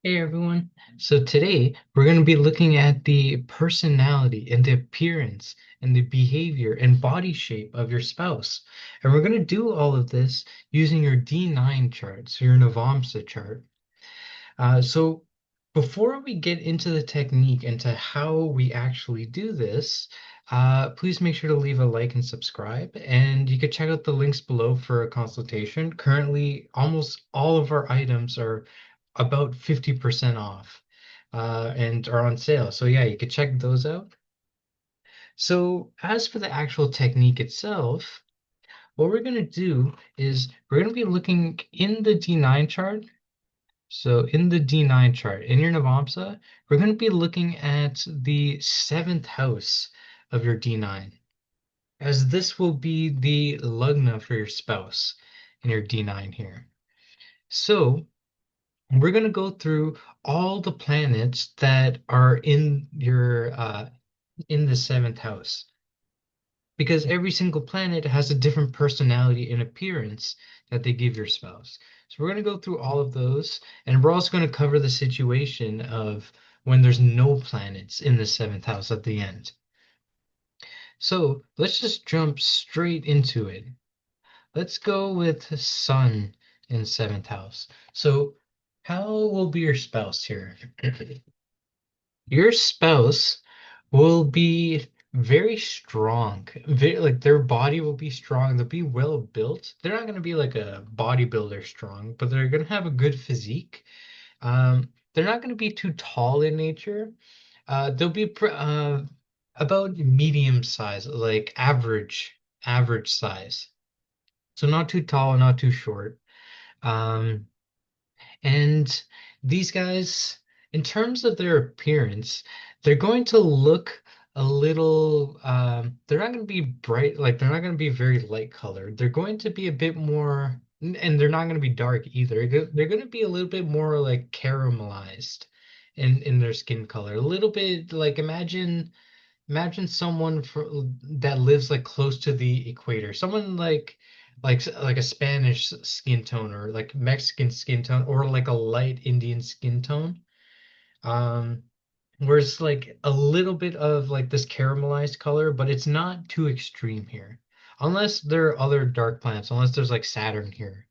Hey everyone. So today we're going to be looking at the personality and the appearance and the behavior and body shape of your spouse. And we're going to do all of this using your D9 chart, so your Navamsha chart. So before we get into the technique and to how we actually do this, please make sure to leave a like and subscribe. And you can check out the links below for a consultation. Currently, almost all of our items are about 50% off and are on sale. So yeah, you could check those out. So as for the actual technique itself, what we're going to do is we're going to be looking in the D9 chart. So in the D9 chart, in your Navamsa, we're going to be looking at the seventh house of your D9, as this will be the lugna for your spouse in your D9 here. So we're going to go through all the planets that are in the seventh house, because every single planet has a different personality and appearance that they give your spouse. So we're going to go through all of those, and we're also going to cover the situation of when there's no planets in the seventh house at the end. So let's just jump straight into it. Let's go with Sun in seventh house. So how will be your spouse here? Your spouse will be very strong. Very, like their body will be strong. They'll be well built. They're not going to be like a bodybuilder strong, but they're going to have a good physique. They're not going to be too tall in nature. They'll be about medium size, like average size. So not too tall, not too short. Um, and these guys, in terms of their appearance, they're going to look a little, they're not going to be bright, like they're not going to be very light colored. They're going to be a bit more, and they're not going to be dark either. They're going to be a little bit more like caramelized in their skin color. A little bit like imagine someone that lives like close to the equator. Someone like a Spanish skin tone or like Mexican skin tone or like a light Indian skin tone. Um, where it's like a little bit of like this caramelized color, but it's not too extreme here. Unless there are other dark planets, unless there's like Saturn here.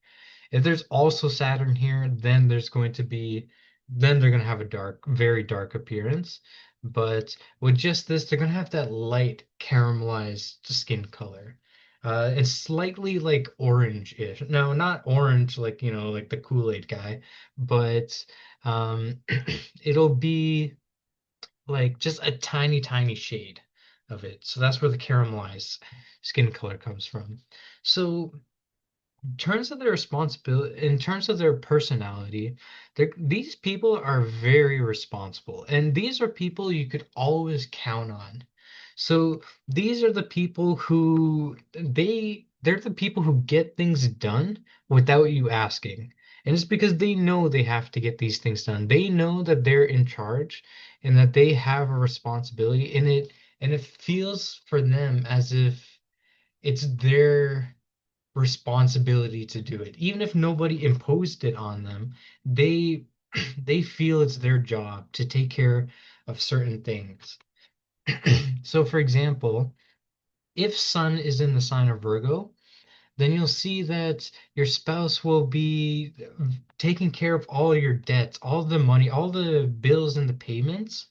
If there's also Saturn here, then they're gonna have a dark, very dark appearance. But with just this, they're gonna have that light caramelized skin color. It's slightly like orange-ish. No, not orange like, like the Kool-Aid guy, but it'll be like just a tiny, tiny shade of it. So that's where the caramelized skin color comes from. So in terms of their personality, these people are very responsible, and these are people you could always count on. So these are the people who they're the people who get things done without you asking. And it's because they know they have to get these things done. They know that they're in charge and that they have a responsibility in it, and it feels for them as if it's their responsibility to do it. Even if nobody imposed it on them, they they feel it's their job to take care of certain things. So for example, if Sun is in the sign of Virgo, then you'll see that your spouse will be taking care of all your debts, all the money, all the bills and the payments,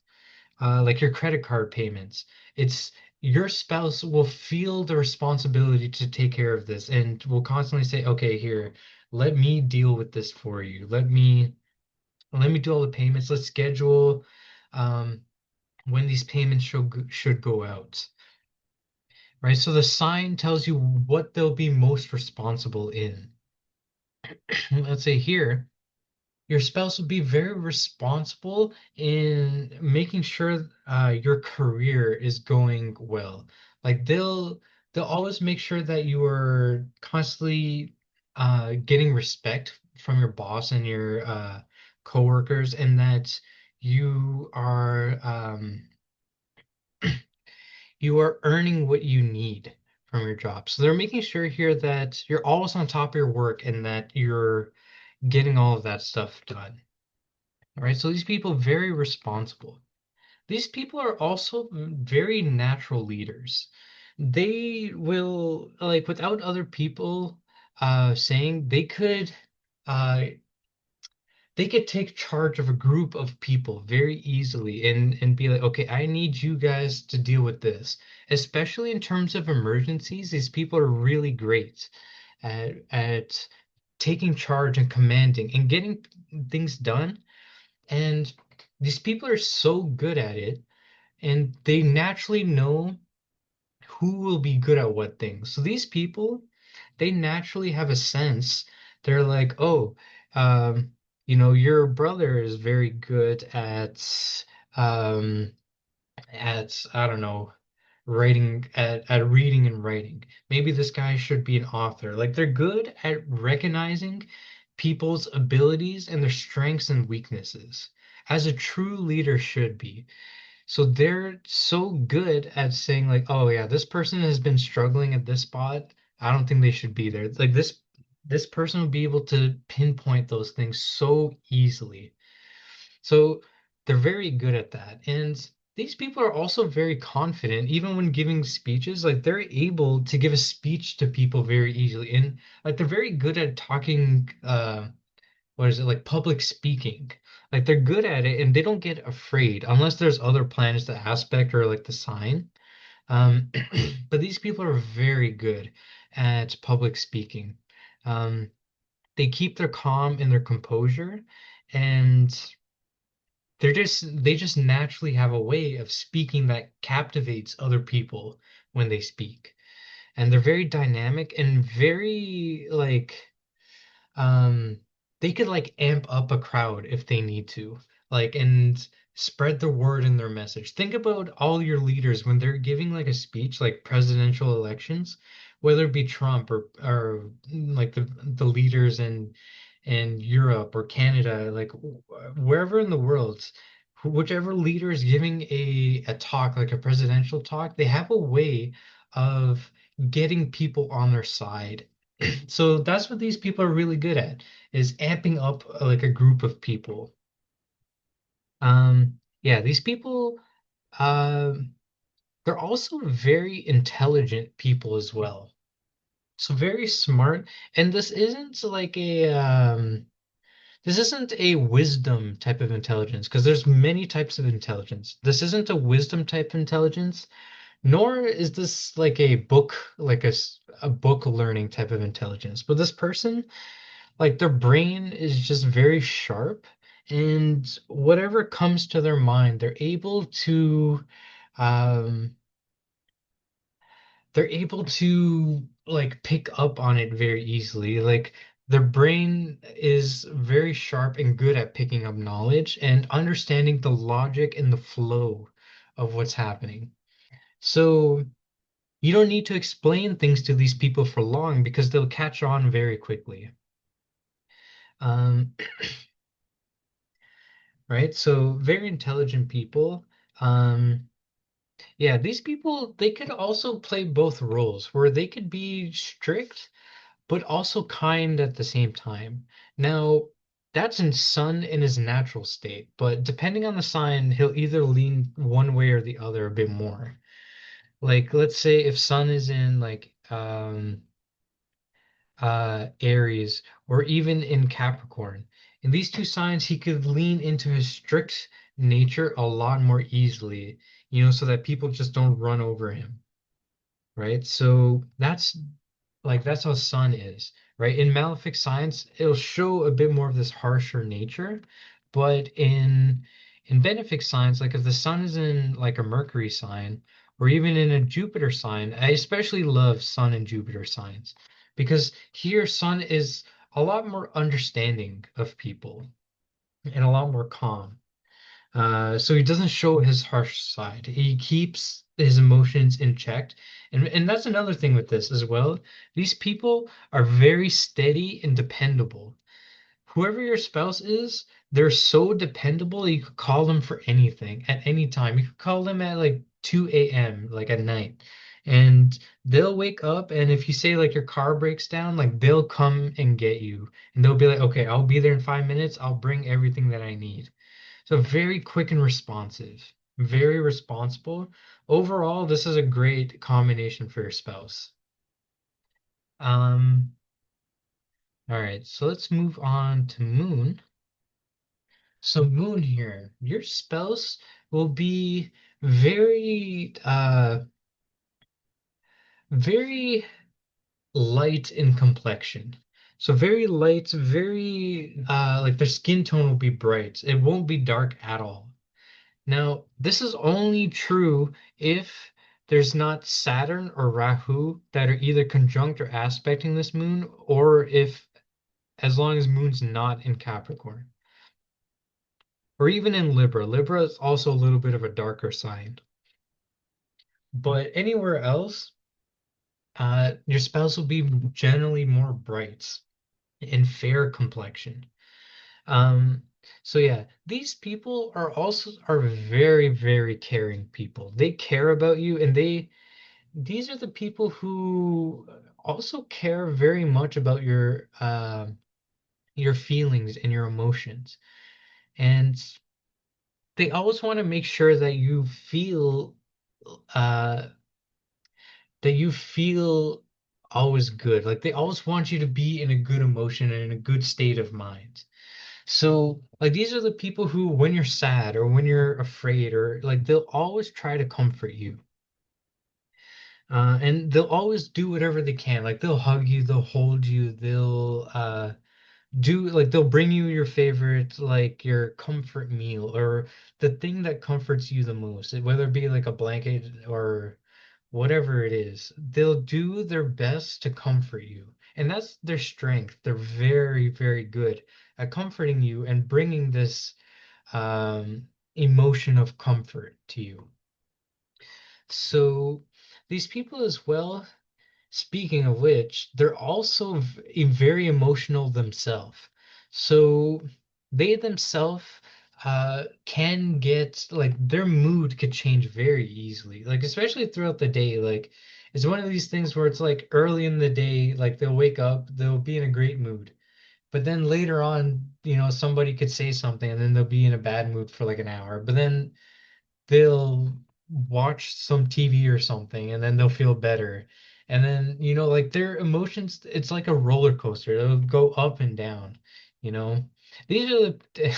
like your credit card payments. It's your spouse will feel the responsibility to take care of this and will constantly say, okay, here, let me deal with this for you. Let me do all the payments. Let's schedule um, when these payments should go out. Right? So the sign tells you what they'll be most responsible in. Let's say here, your spouse will be very responsible in making sure your career is going well. Like they'll always make sure that you are constantly getting respect from your boss and your coworkers, and that you are you are earning what you need from your job. So they're making sure here that you're always on top of your work and that you're getting all of that stuff done. All right, so these people very responsible. These people are also very natural leaders. They will, like, without other people saying, uh they could take charge of a group of people very easily and be like, okay, I need you guys to deal with this. Especially in terms of emergencies, these people are really great at taking charge and commanding and getting things done. And these people are so good at it, and they naturally know who will be good at what things. So these people, they naturally have a sense. They're like, oh, um, your brother is very good um, I don't know, at reading and writing. Maybe this guy should be an author. Like they're good at recognizing people's abilities and their strengths and weaknesses, as a true leader should be. So they're so good at saying like, oh yeah, this person has been struggling at this spot. I don't think they should be there. Like this person will be able to pinpoint those things so easily. So they're very good at that. And these people are also very confident, even when giving speeches. Like they're able to give a speech to people very easily. And like they're very good at talking, what is it, like public speaking. Like they're good at it and they don't get afraid unless there's other planets, the aspect or like the sign. Um, but these people are very good at public speaking. Um, they keep their calm and their composure, and they just naturally have a way of speaking that captivates other people when they speak. And they're very dynamic and very like um they could like amp up a crowd if they need to, like, and spread the word in their message. Think about all your leaders when they're giving like a speech, like presidential elections, whether it be Trump or like the leaders in Europe or Canada, like wherever in the world, whichever leader is giving a talk, like a presidential talk, they have a way of getting people on their side. So that's what these people are really good at, is amping up like a group of people. Yeah, these people, um, they're also very intelligent people as well. So very smart. And this isn't a wisdom type of intelligence, because there's many types of intelligence. This isn't a wisdom type intelligence, nor is this like a book, like a book learning type of intelligence. But this person, like their brain is just very sharp, and whatever comes to their mind, um they're able to like pick up on it very easily. Like their brain is very sharp and good at picking up knowledge and understanding the logic and the flow of what's happening. So you don't need to explain things to these people for long because they'll catch on very quickly. Um, right? So very intelligent people. Um, yeah, these people, they could also play both roles where they could be strict but also kind at the same time. Now, that's in Sun in his natural state, but depending on the sign, he'll either lean one way or the other a bit more. Like, let's say if Sun is in like Aries or even in Capricorn. In these two signs, he could lean into his strict nature a lot more easily, so that people just don't run over him, right? So that's how Sun is, right? In malefic signs, it'll show a bit more of this harsher nature, but in benefic signs, like if the Sun is in like a Mercury sign or even in a Jupiter sign, I especially love Sun and Jupiter signs because here Sun is a lot more understanding of people and a lot more calm. So he doesn't show his harsh side. He keeps his emotions in check. And that's another thing with this as well. These people are very steady and dependable. Whoever your spouse is, they're so dependable. You could call them for anything at any time. You could call them at like 2 a.m., like at night, and they'll wake up. And if you say like your car breaks down, like they'll come and get you, and they'll be like, okay, I'll be there in 5 minutes. I'll bring everything that I need. So very quick and responsive, very responsible. Overall, this is a great combination for your spouse. Um, all right, so let's move on to Moon. So Moon here, your spouse will be very very light in complexion. So very light, very like their skin tone will be bright. It won't be dark at all. Now, this is only true if there's not Saturn or Rahu that are either conjunct or aspecting this moon, or if as long as moon's not in Capricorn, or even in Libra. Libra is also a little bit of a darker sign. But anywhere else, your spouse will be generally more bright and fair complexion. Um, so yeah, these people are very, very caring people. They care about you, and these are the people who also care very much about your feelings and your emotions. And they always want to make sure uh that you feel always good. Like they always want you to be in a good emotion and in a good state of mind. So, like, these are the people who, when you're sad or when you're afraid, or like, they'll always try to comfort you. And they'll always do whatever they can. Like, they'll hug you, they'll hold you, they'll bring you your favorite, like, your comfort meal or the thing that comforts you the most, whether it be like a blanket or whatever it is. They'll do their best to comfort you. And that's their strength. They're very, very good at comforting you and bringing this emotion of comfort to you. So these people as well, speaking of which, they're also very emotional themselves. So they themselves can get like their mood could change very easily, like especially throughout the day. Like it's one of these things where it's like early in the day, like they'll wake up, they'll be in a great mood. But then later on, somebody could say something and then they'll be in a bad mood for like an hour. But then they'll watch some TV or something and then they'll feel better. And then, like their emotions, it's like a roller coaster. They'll go up and down, you know. These are the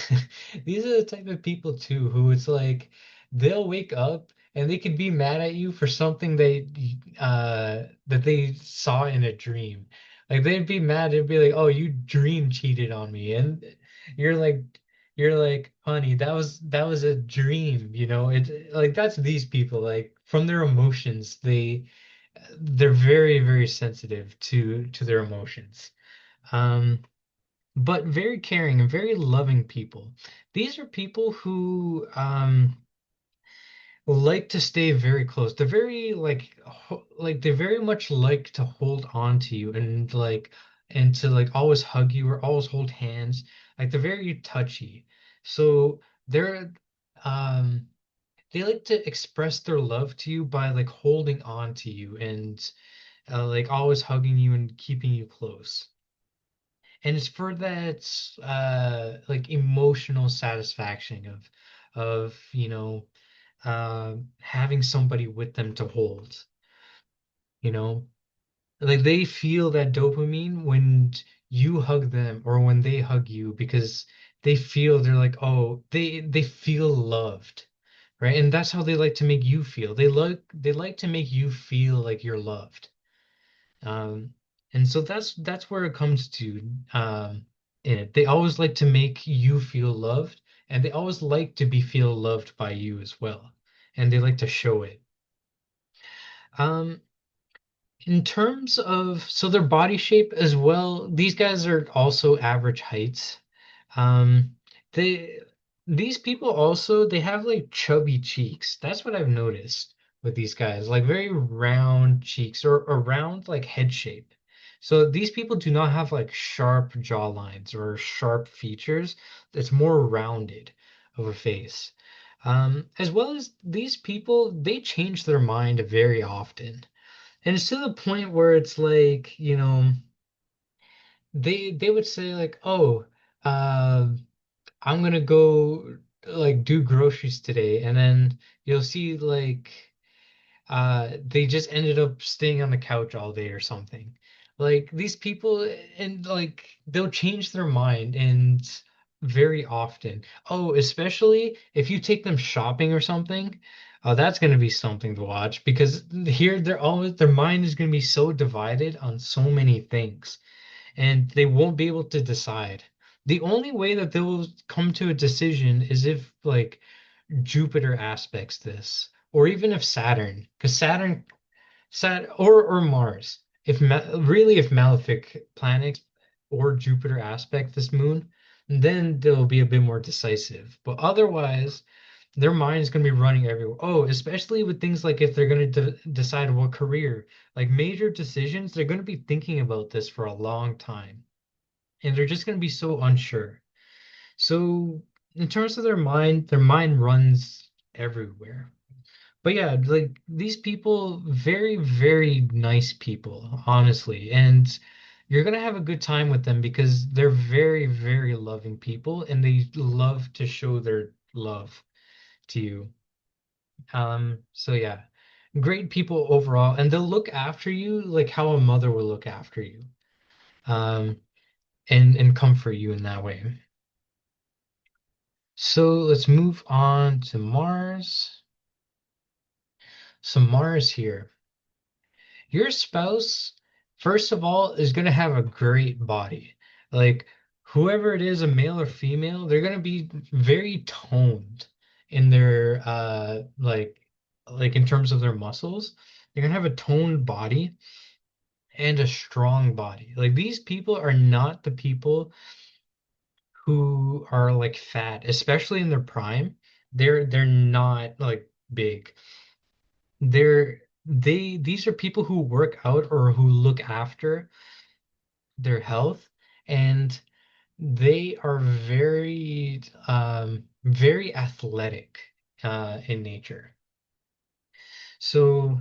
these are the type of people too who it's like they'll wake up and they could be mad at you for something that they saw in a dream. Like they'd be mad, they'd be like, "Oh, you dream cheated on me." And you're like you're like, honey, that was a dream, It like that's these people, like from their emotions, they're very, very sensitive to their emotions. Um, but very caring and very loving people. These are people who like to stay very close. They're very like they very much like to hold on to you and to like always hug you or always hold hands. Like they're very touchy. So they're um they like to express their love to you by like holding on to you and like always hugging you and keeping you close. And it's for that like emotional satisfaction of having somebody with them to hold, you know? Like they feel that dopamine when you hug them or when they hug you because they're like, oh, they feel loved, right? And that's how they like to make you feel. They like to make you feel like you're loved. Um, and so that's where it comes to in it. They always like to make you feel loved, and they always like to be feel loved by you as well. And they like to show it. Um, in terms of so their body shape as well, these guys are also average heights. Um, they these people also they have like chubby cheeks. That's what I've noticed with these guys, like very round cheeks or round like head shape. So these people do not have like sharp jawlines or sharp features. It's more rounded of a face. As well as these people, they change their mind very often. And it's to the point where it's like, they would say like, "Oh, uh, I'm gonna go. like do groceries today, and then you'll see like they just ended up staying on the couch all day or something. Like these people, and like they'll change their mind and very often. Oh, especially if you take them shopping or something. That's going to be something to watch because here they're always their mind is going to be so divided on so many things and they won't be able to decide. The only way that they will come to a decision is if like Jupiter aspects this, or even if Saturn, because or Mars, really if malefic planets or Jupiter aspect this moon, then they'll be a bit more decisive. But otherwise, their mind is going to be running everywhere. Oh, especially with things like if they're going to decide what career, like major decisions, they're going to be thinking about this for a long time, and they're just going to be so unsure. So, in terms of their mind runs everywhere. But yeah, like these people, very, very nice people, honestly. And you're gonna have a good time with them because they're very, very loving people and they love to show their love to you. So yeah, great people overall, and they'll look after you like how a mother will look after you. Um, and comfort you in that way. So let's move on to Mars. So Mars here. Your spouse, first of all, is going to have a great body. Like whoever it is, a male or female, they're going to be very toned in their like in terms of their muscles. They're going to have a toned body and a strong body. Like these people are not the people who are like fat, especially in their prime. They're not like big. These are people who work out or who look after their health, and they are very athletic in nature. So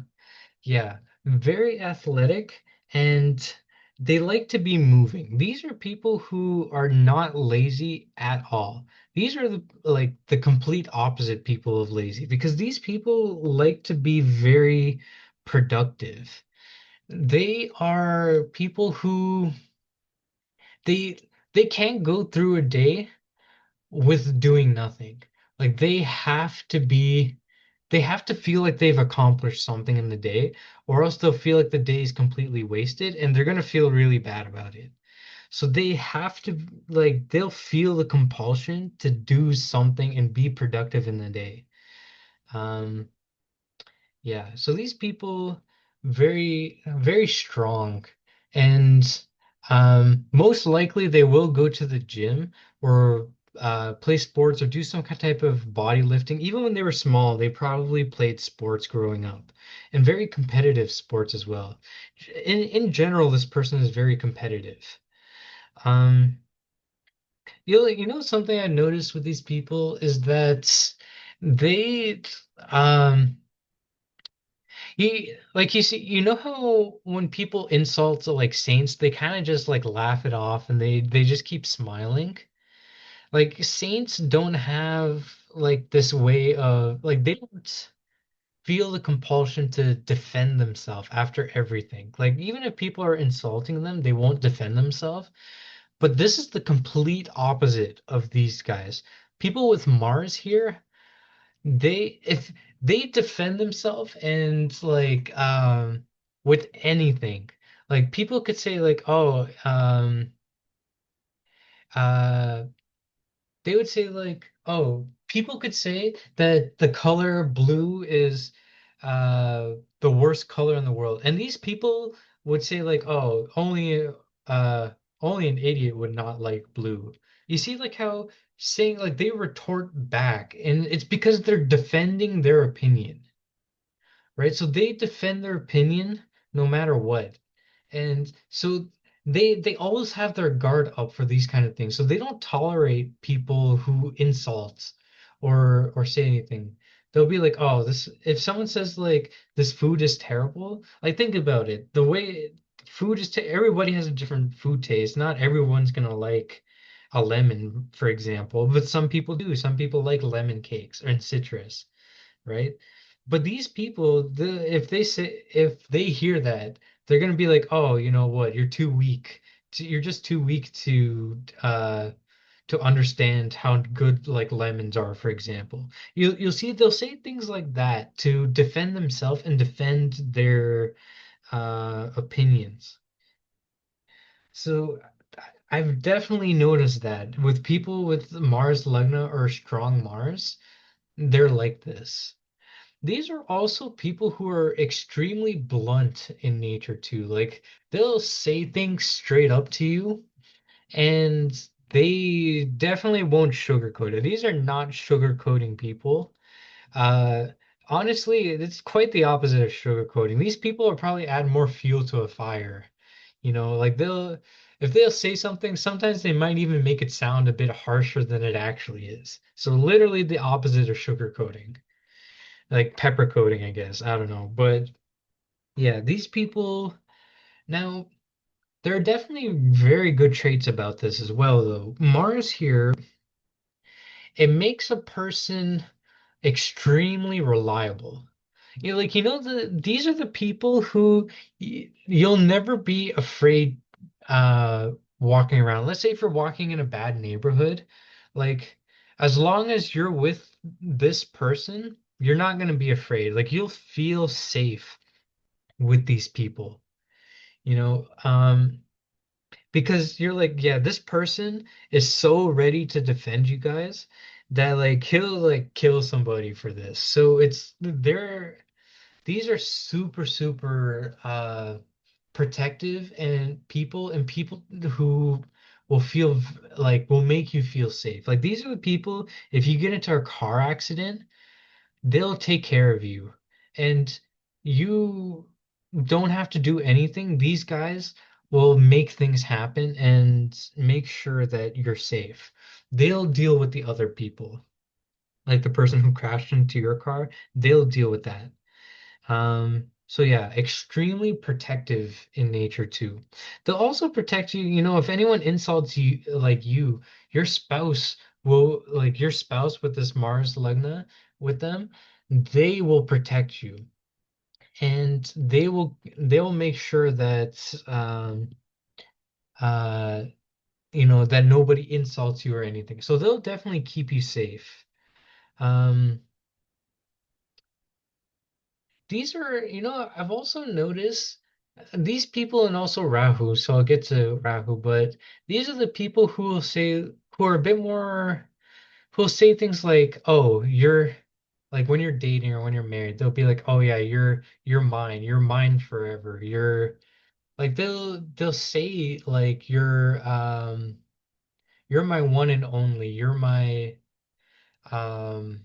yeah, very athletic, and they like to be moving. These are people who are not lazy at all. These are the complete opposite people of lazy because these people like to be very productive. They are people who they they can't go through a day with doing nothing. Like they have to feel like they've accomplished something in the day, or else they'll feel like the day is completely wasted and they're gonna feel really bad about it. So they have to like they'll feel the compulsion to do something and be productive in the day. Um, yeah, so these people very very strong and most likely they will go to the gym or play sports or do some type of bodybuilding. Even when they were small, they probably played sports growing up and very competitive sports as well. In general, this person is very competitive. Um, you know something I noticed with these people is that they um you see, you know how when people insult like saints, they kind of just like laugh it off and they just keep smiling. Like saints don't have like this way of like they don't feel the compulsion to defend themselves after everything. Like even if people are insulting them, they won't defend themselves. But this is the complete opposite of these guys. People with Mars here, if they defend themselves and like with anything, like people could say like oh uh they would say like oh people could say that the color blue is the worst color in the world, and these people would say like oh uh only an idiot would not like blue. You see like how saying like they retort back, and it's because they're defending their opinion, right? So they defend their opinion no matter what. And so they always have their guard up for these kind of things. So they don't tolerate people who insult or say anything. They'll be like, "Oh, this if someone says like this food is terrible, like think about it. The way food is everybody has a different food taste. Not everyone's gonna like a lemon, for example, but some people do. Some people like lemon cakes and citrus, right? But these people, if they hear that, they're gonna be like, oh, you know what? You're too weak. You're just too weak to understand how good like lemons are, for example. You'll see they'll say things like that to defend themselves and defend their opinions. So I've definitely noticed that with people with Mars Lugna or strong Mars, they're like this. These are also people who are extremely blunt in nature too. Like they'll say things straight up to you, and they definitely won't sugarcoat it. These are not sugarcoating people. Uh, Honestly, it's quite the opposite of sugarcoating. These people will probably add more fuel to a fire. Like if they'll say something, sometimes they might even make it sound a bit harsher than it actually is. So literally the opposite of sugarcoating, like pepper coating, I guess. I don't know, but yeah, these people now there are definitely very good traits about this as well, though. Mars here, it makes a person extremely reliable. These are the people who you'll never be afraid walking around. Let's say if you're walking in a bad neighborhood, like as long as you're with this person, you're not going to be afraid. Like you'll feel safe with these people, you know, because you're like, yeah, this person is so ready to defend you guys that like he'll like kill somebody for this. So these are super, super protective and people who will make you feel safe. Like these are the people, if you get into a car accident, they'll take care of you. And you don't have to do anything. These guys will make things happen and make sure that you're safe. They'll deal with the other people, like the person who crashed into your car, they'll deal with that. So yeah, extremely protective in nature too. They'll also protect you, if anyone insults you, your spouse your spouse with this Mars Lugna with them, they will protect you. And they will make sure that uh that nobody insults you or anything. So they'll definitely keep you safe. Um These are, I've also noticed these people and also Rahu, so I'll get to Rahu, but these are the people who are a bit more, who'll say things like, oh, you're like when you're dating or when you're married, they'll be like, oh yeah, you're mine forever. They'll say like you're my one and only. Um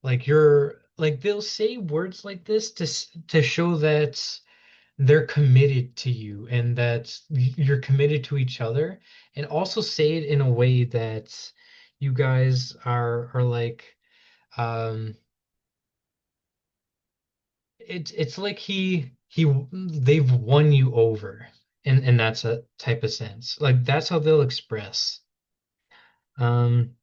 you're like they'll say words like this to show that they're committed to you and that you're committed to each other, and also say it in a way that you guys are like um it's like they've won you over and that's a type of sense, like that's how they'll express. um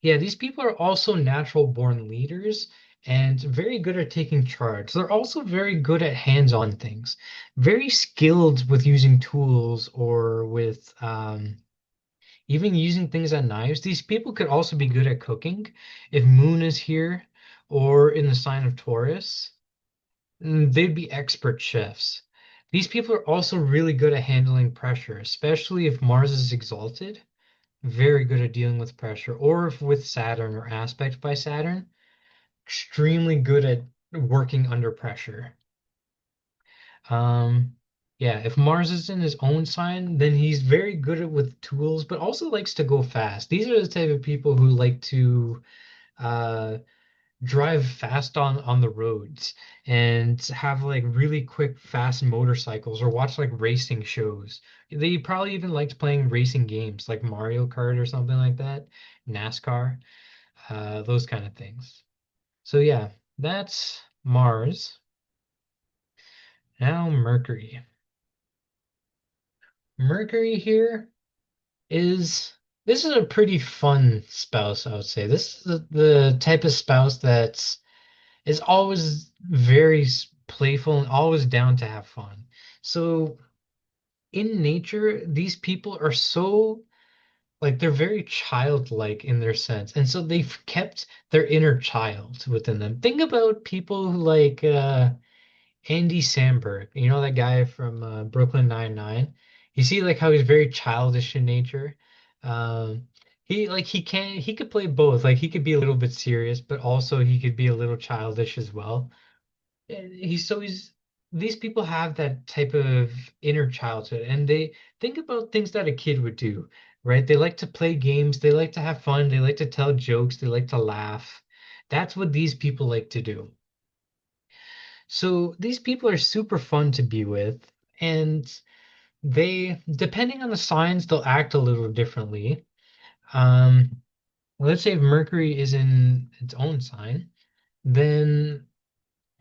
Yeah, these people are also natural born leaders and very good at taking charge. They're also very good at hands-on things, very skilled with using tools or with even using things on knives. These people could also be good at cooking if Moon is here or in the sign of Taurus. They'd be expert chefs. These people are also really good at handling pressure, especially if Mars is exalted, very good at dealing with pressure, or if with Saturn or aspect by Saturn, extremely good at working under pressure. Um, yeah, if Mars is in his own sign, then he's very good at with tools, but also likes to go fast. These are the type of people who like to uh, drive fast on the roads and have like really quick, fast motorcycles or watch like racing shows. They probably even liked playing racing games like Mario Kart or something like that, NASCAR, those kind of things. So yeah, that's Mars. Now Mercury. Mercury here. is this is a pretty fun spouse, I would say. This is the type of spouse that's is always very playful and always down to have fun. So in nature, these people are so like they're very childlike in their sense, and so they've kept their inner child within them. Think about people who like Andy Samberg, you know that guy from Brooklyn Nine-Nine. You see like how he's very childish in nature. Um, he could play both. Like he could be a little bit serious, but also he could be a little childish as well. And he's these people have that type of inner childhood, and they think about things that a kid would do, right? They like to play games, they like to have fun, they like to tell jokes, they like to laugh. That's what these people like to do. So these people are super fun to be with, and depending on the signs, they'll act a little differently. Um, let's say if Mercury is in its own sign, then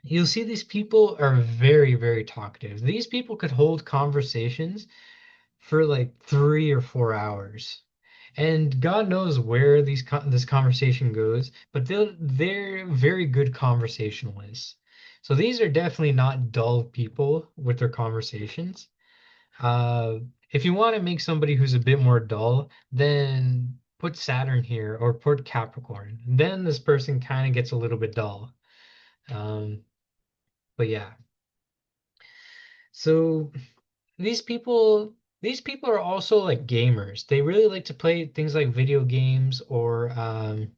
you'll see these people are very, very talkative. These people could hold conversations for like 3 or 4 hours. And God knows where this conversation goes, but they're very good conversationalists. So these are definitely not dull people with their conversations. Uh, if you want to make somebody who's a bit more dull, then put Saturn here or put Capricorn. Then this person kind of gets a little bit dull. Um, but yeah, so these people are also like gamers. They really like to play things like video games or um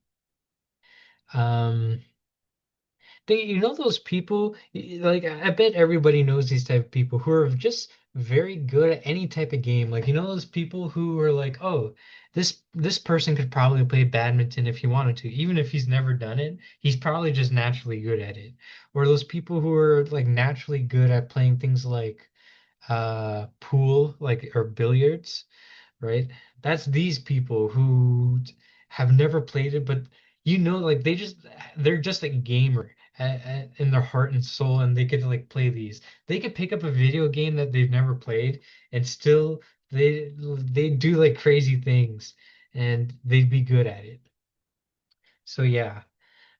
you know those people like I bet everybody knows these type of people who are just very good at any type of game. Like you know those people who are like, "Oh, this person could probably play badminton if he wanted to. Even if he's never done it, he's probably just naturally good at it." Or those people who are like naturally good at playing things like pool like or billiards, right? That's these people who have never played it, but you know, like they're just a gamer in their heart and soul, and they could like play these. They could pick up a video game that they've never played, and still they do like crazy things, and they'd be good at it. So yeah,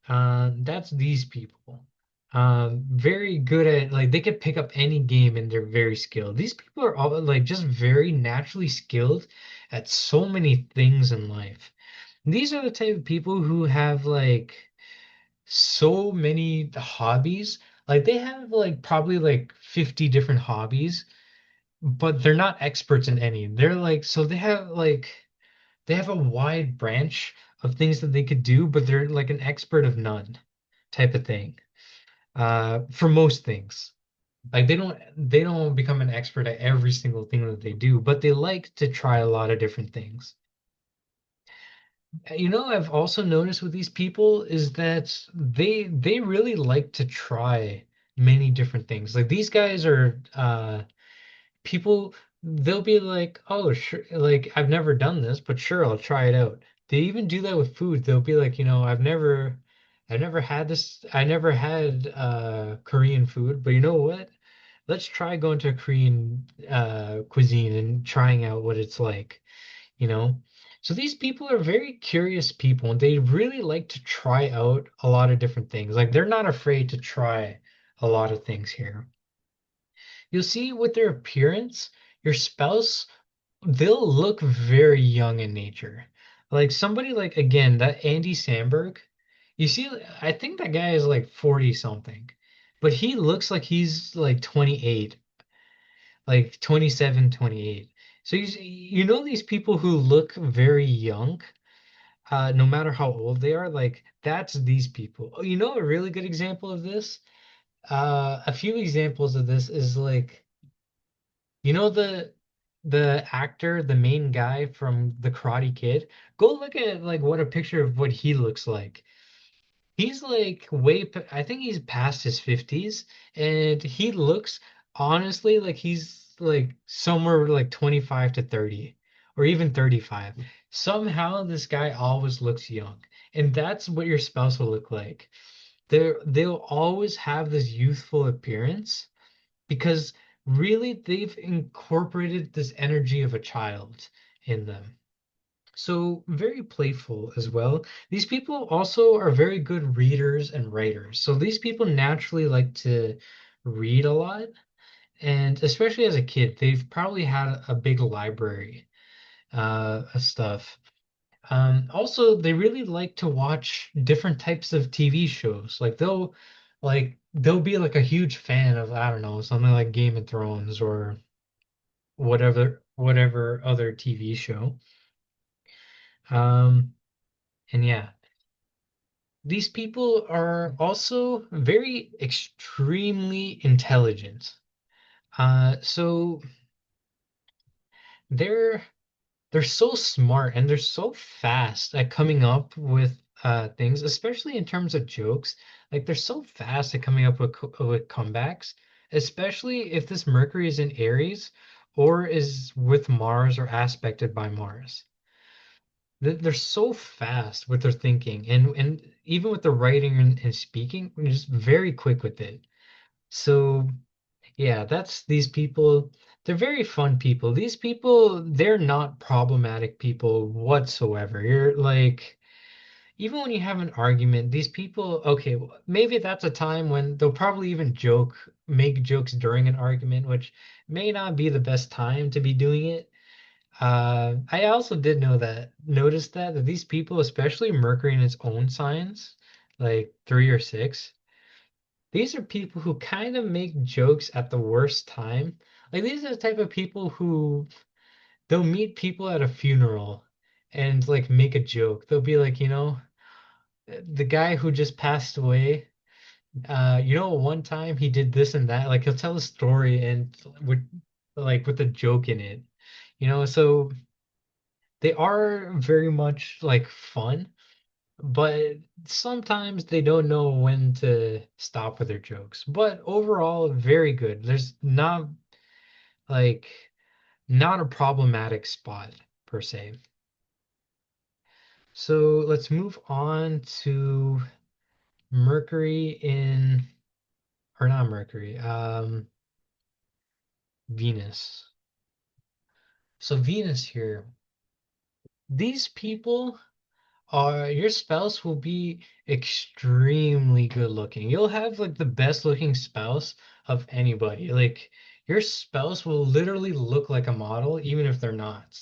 that's these people. Very good at like they could pick up any game and they're very skilled. These people are all like just very naturally skilled at so many things in life. These are the type of people who have like so many hobbies. Like they have like probably like 50 different hobbies, but they're not experts in any. They're like so they have a wide branch of things that they could do, but they're like an expert of none type of thing. For most things. Like they don't become an expert at every single thing that they do, but they like to try a lot of different things. You know, I've also noticed with these people is that they really like to try many different things. Like these guys are people they'll be like, "Oh, sure, like I've never done this, but sure, I'll try it out." They even do that with food. They'll be like, I've never had this, I never had Korean food, but you know what? Let's try going to a Korean cuisine and trying out what it's like, you know? So these people are very curious people and they really like to try out a lot of different things. Like they're not afraid to try a lot of things here. You'll see with their appearance, your spouse, they'll look very young in nature. Like somebody like again, that Andy Samberg, you see, I think that guy is like 40 something, but he looks like he's like 28, like 27, 28. So you know these people who look very young, no matter how old they are, like that's these people. Oh, you know a really good example of this? A few examples of this is like you know the actor, the main guy from The Karate Kid? Go look at like what a picture of what he looks like. He's like I think he's past his 50s and he looks honestly like he's like somewhere like 25 to 30 or even 35. Somehow this guy always looks young. And that's what your spouse will look like. They'll always have this youthful appearance because really they've incorporated this energy of a child in them. So very playful as well. These people also are very good readers and writers. So these people naturally like to read a lot, and especially as a kid, they've probably had a big library of stuff. Also, they really like to watch different types of TV shows. They'll be like a huge fan of, I don't know, something like Game of Thrones or whatever other TV show. Um, and yeah, these people are also very extremely intelligent. So they're they're so smart and they're so fast at coming up with things, especially in terms of jokes. Like they're so fast at coming up with with comebacks, especially if this Mercury is in Aries or is with Mars or aspected by Mars. They're so fast with their thinking and even with the writing and speaking, they're just very quick with it. So yeah, that's these people. They're very fun people. These people, they're not problematic people whatsoever. You're like, even when you have an argument, these people, okay, maybe that's a time when they'll probably even make jokes during an argument, which may not be the best time to be doing it. I also did notice that these people, especially Mercury in its own signs, like 3 or 6, these are people who kind of make jokes at the worst time. Like these are the type of people who they'll meet people at a funeral and like make a joke. They'll be like, the guy who just passed away, one time he did this and that. Like he'll tell a story and with a joke in it. So they are very much like fun, but sometimes they don't know when to stop with their jokes. But overall, very good. There's like not a problematic spot per se. So let's move on to Mercury or not Mercury, Venus. So Venus here, these people your spouse will be extremely good looking. You'll have like the best looking spouse of anybody. Like your spouse will literally look like a model, even if they're not.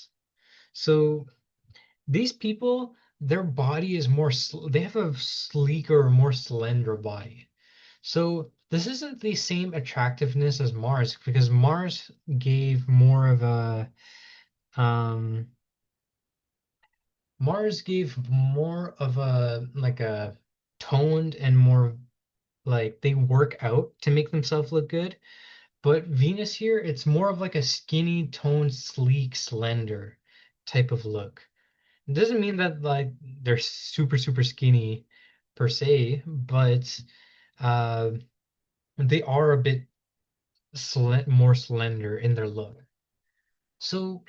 So these people, their body is they have a sleeker, more slender body. So this isn't the same attractiveness as Mars because Mars gave more of a um Mars gave more of a like a toned and more like they work out to make themselves look good. But Venus here, it's more of like a skinny, toned, sleek, slender type of look. It doesn't mean that like they're super, super skinny per se, but uh, they are a bit more slender in their look. So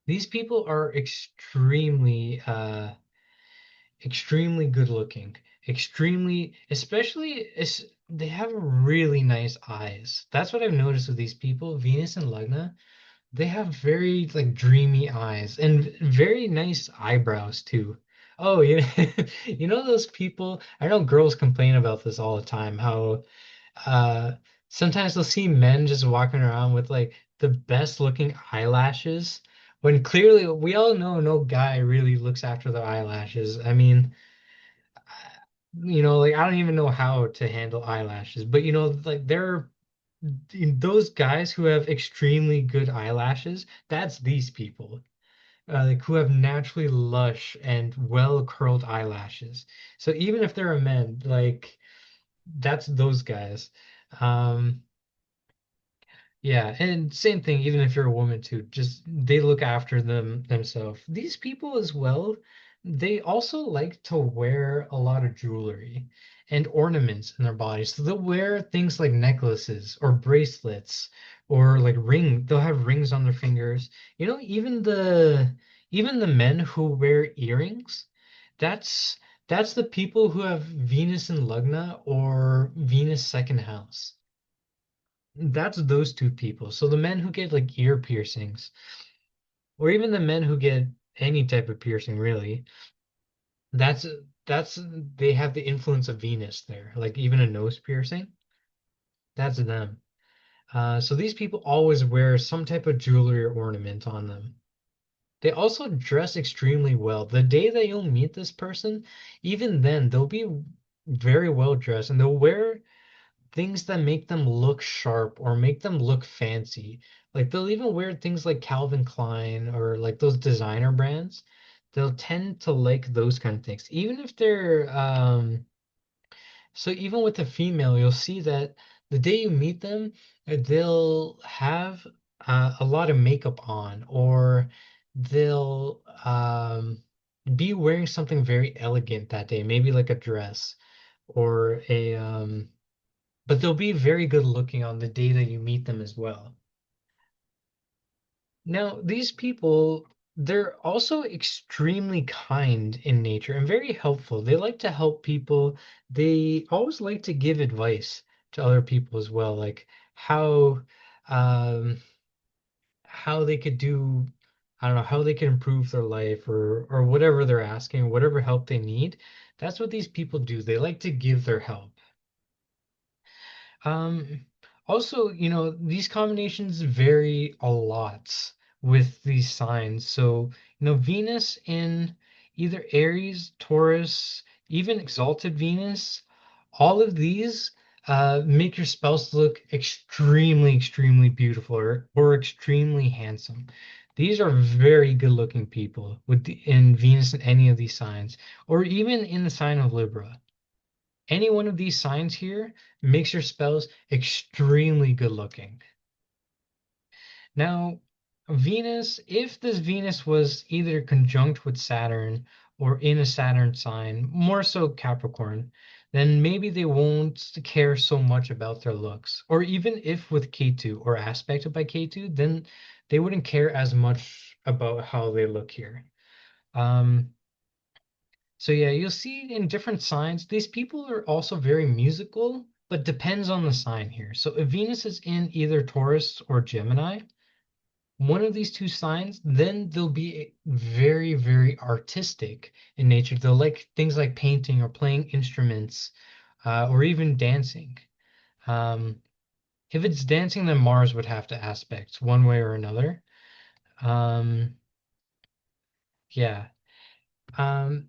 these people are extremely good looking, they have really nice eyes. That's what I've noticed with these people, Venus and Lugna. They have very like dreamy eyes and very nice eyebrows too. Oh, you know those people, I know girls complain about this all the time, how uh sometimes they'll see men just walking around with like the best looking eyelashes when clearly we all know no guy really looks after their eyelashes. I mean, like I don't even know how to handle eyelashes, but like those guys who have extremely good eyelashes, that's these people, like who have naturally lush and well curled eyelashes. So even if they're a man, like that's those guys. Um, Yeah, and same thing, even if you're a woman too, just they look after themselves. These people as well, they also like to wear a lot of jewelry and ornaments in their bodies. So they'll wear things like necklaces or bracelets or like they'll have rings on their fingers. Even the men who wear earrings, that's that's the people who have Venus in Lugna or Venus second house. That's those two people. So the men who get like ear piercings, or even the men who get any type of piercing, really, that's that's they have the influence of Venus there. Like even a nose piercing, that's them. So these people always wear some type of jewelry or ornament on them. They also dress extremely well. The day that you'll meet this person, even then, they'll be very well dressed and they'll wear things that make them look sharp or make them look fancy. Like they'll even wear things like Calvin Klein or like those designer brands. They'll tend to like those kind of things. Even if they're so even with a female, you'll see that the day you meet them, they'll have a lot of makeup on, or they'll be wearing something very elegant that day, maybe like a dress or a but they'll be very good looking on the day that you meet them as well. Now, these people, they're also extremely kind in nature and very helpful. They like to help people. They always like to give advice to other people as well, like how um how they could do, I don't know, how they can improve their life or whatever they're asking, whatever help they need. That's what these people do. They like to give their help. Um, Also, these combinations vary a lot with these signs. So, Venus in either Aries, Taurus, even exalted Venus, all of these make your spouse look extremely, extremely beautiful or extremely handsome. These are very good-looking people in Venus in any of these signs, or even in the sign of Libra. Any one of these signs here makes your spouse extremely good looking. Now, Venus, if this Venus was either conjunct with Saturn or in a Saturn sign, more so Capricorn, then maybe they won't care so much about their looks. Or even if with Ketu or aspected by Ketu, then they wouldn't care as much about how they look here. Um, So yeah, you'll see in different signs, these people are also very musical, but depends on the sign here. So if Venus is in either Taurus or Gemini, one of these two signs, then they'll be very, very artistic in nature. They'll like things like painting or playing instruments, or even dancing. Um, if it's dancing, then Mars would have to aspect one way or another. Um, yeah.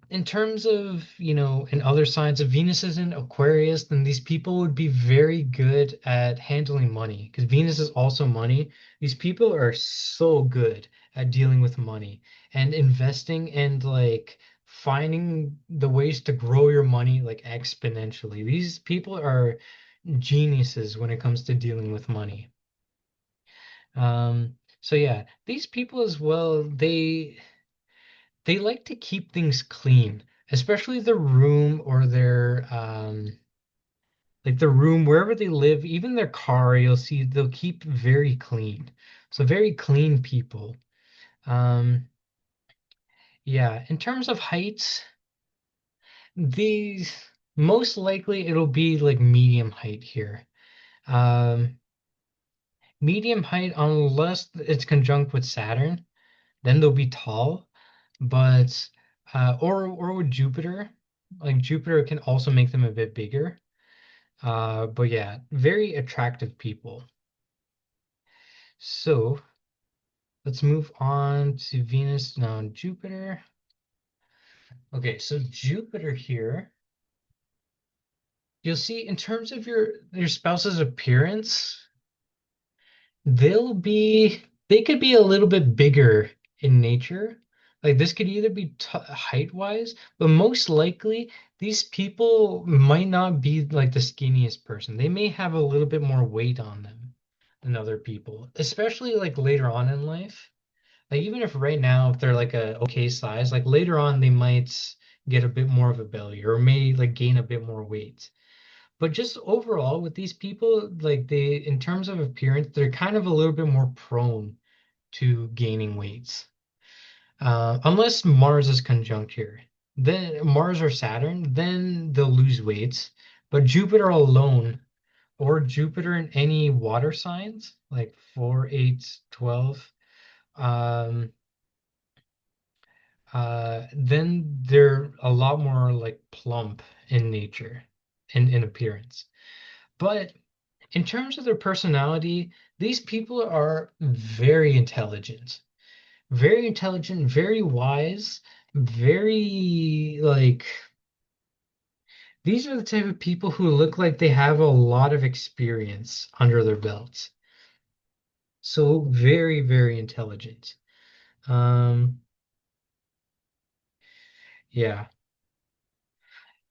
In terms of, in other signs, if Venus is in Aquarius, then these people would be very good at handling money because Venus is also money. These people are so good at dealing with money and investing and like finding the ways to grow your money like exponentially. These people are geniuses when it comes to dealing with money. So yeah, these people as well, they like to keep things clean, especially the room or their like the room wherever they live, even their car, you'll see they'll keep very clean. So very clean people. Um, yeah, in terms of heights, these most likely it'll be like medium height here. Um, Medium height unless it's conjunct with Saturn, then they'll be tall. But or with Jupiter, like Jupiter can also make them a bit bigger. But yeah, very attractive people. So let's move on to Venus now and Jupiter. Okay, so Jupiter here, you'll see in terms of your spouse's appearance, they could be a little bit bigger in nature. Like this could either be height wise, but most likely these people might not be like the skinniest person. They may have a little bit more weight on them than other people, especially like later on in life. Like even if right now if they're like a okay size, like later on they might get a bit more of a belly or may like gain a bit more weight. But just overall with these people, like in terms of appearance, they're kind of a little bit more prone to gaining weights. Unless Mars is conjunct here. Then Mars or Saturn, then they'll lose weights. But Jupiter alone, or Jupiter in any water signs, like 4, 8, 12. then they're a lot more like plump in nature and in appearance. But in terms of their personality, these people are very intelligent, very wise, very like these are the type of people who look like they have a lot of experience under their belts. So very, very intelligent. Um, yeah,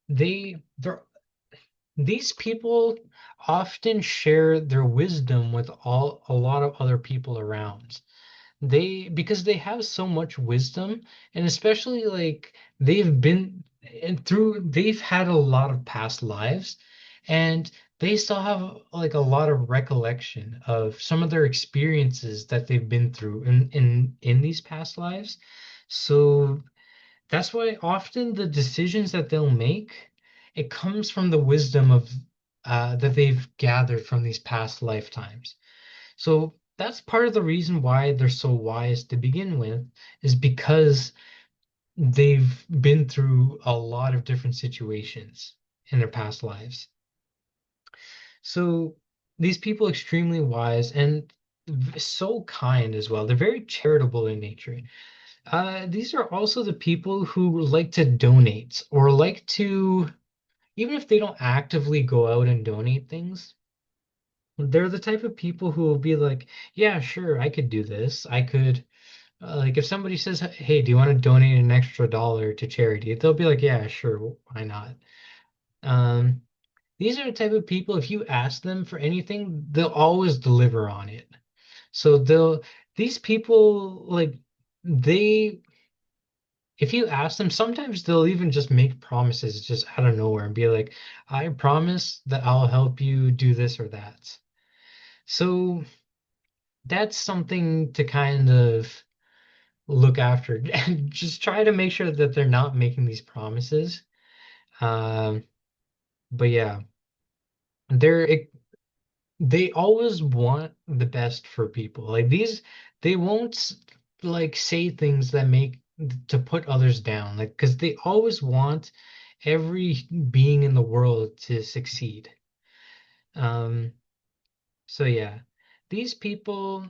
they're these people often share their wisdom with a lot of other people around. Because they have so much wisdom, and especially like they've had a lot of past lives, and they still have like a lot of recollection of some of their experiences that they've been through in these past lives. So that's why often the decisions that they'll make, it comes from the wisdom of that they've gathered from these past lifetimes. So that's part of the reason why they're so wise to begin with, is because they've been through a lot of different situations in their past lives. So these people extremely wise and so kind as well. They're very charitable in nature. These are also the people who like to donate or like to, even if they don't actively go out and donate things, they're the type of people who will be like, yeah, sure, I could do this. I could, like, if somebody says, hey, do you want to donate an extra dollar to charity? They'll be like, yeah, sure, why not? Um, these are the type of people, if you ask them for anything, they'll always deliver on it. So these people, like, they, if you ask them, sometimes they'll even just make promises just out of nowhere and be like, I promise that I'll help you do this or that. So that's something to kind of look after and just try to make sure that they're not making these promises. Um, but yeah, they're they always want the best for people. Like these, they won't like say things that make to put others down. Like because they always want every being in the world to succeed. Um, so yeah, these people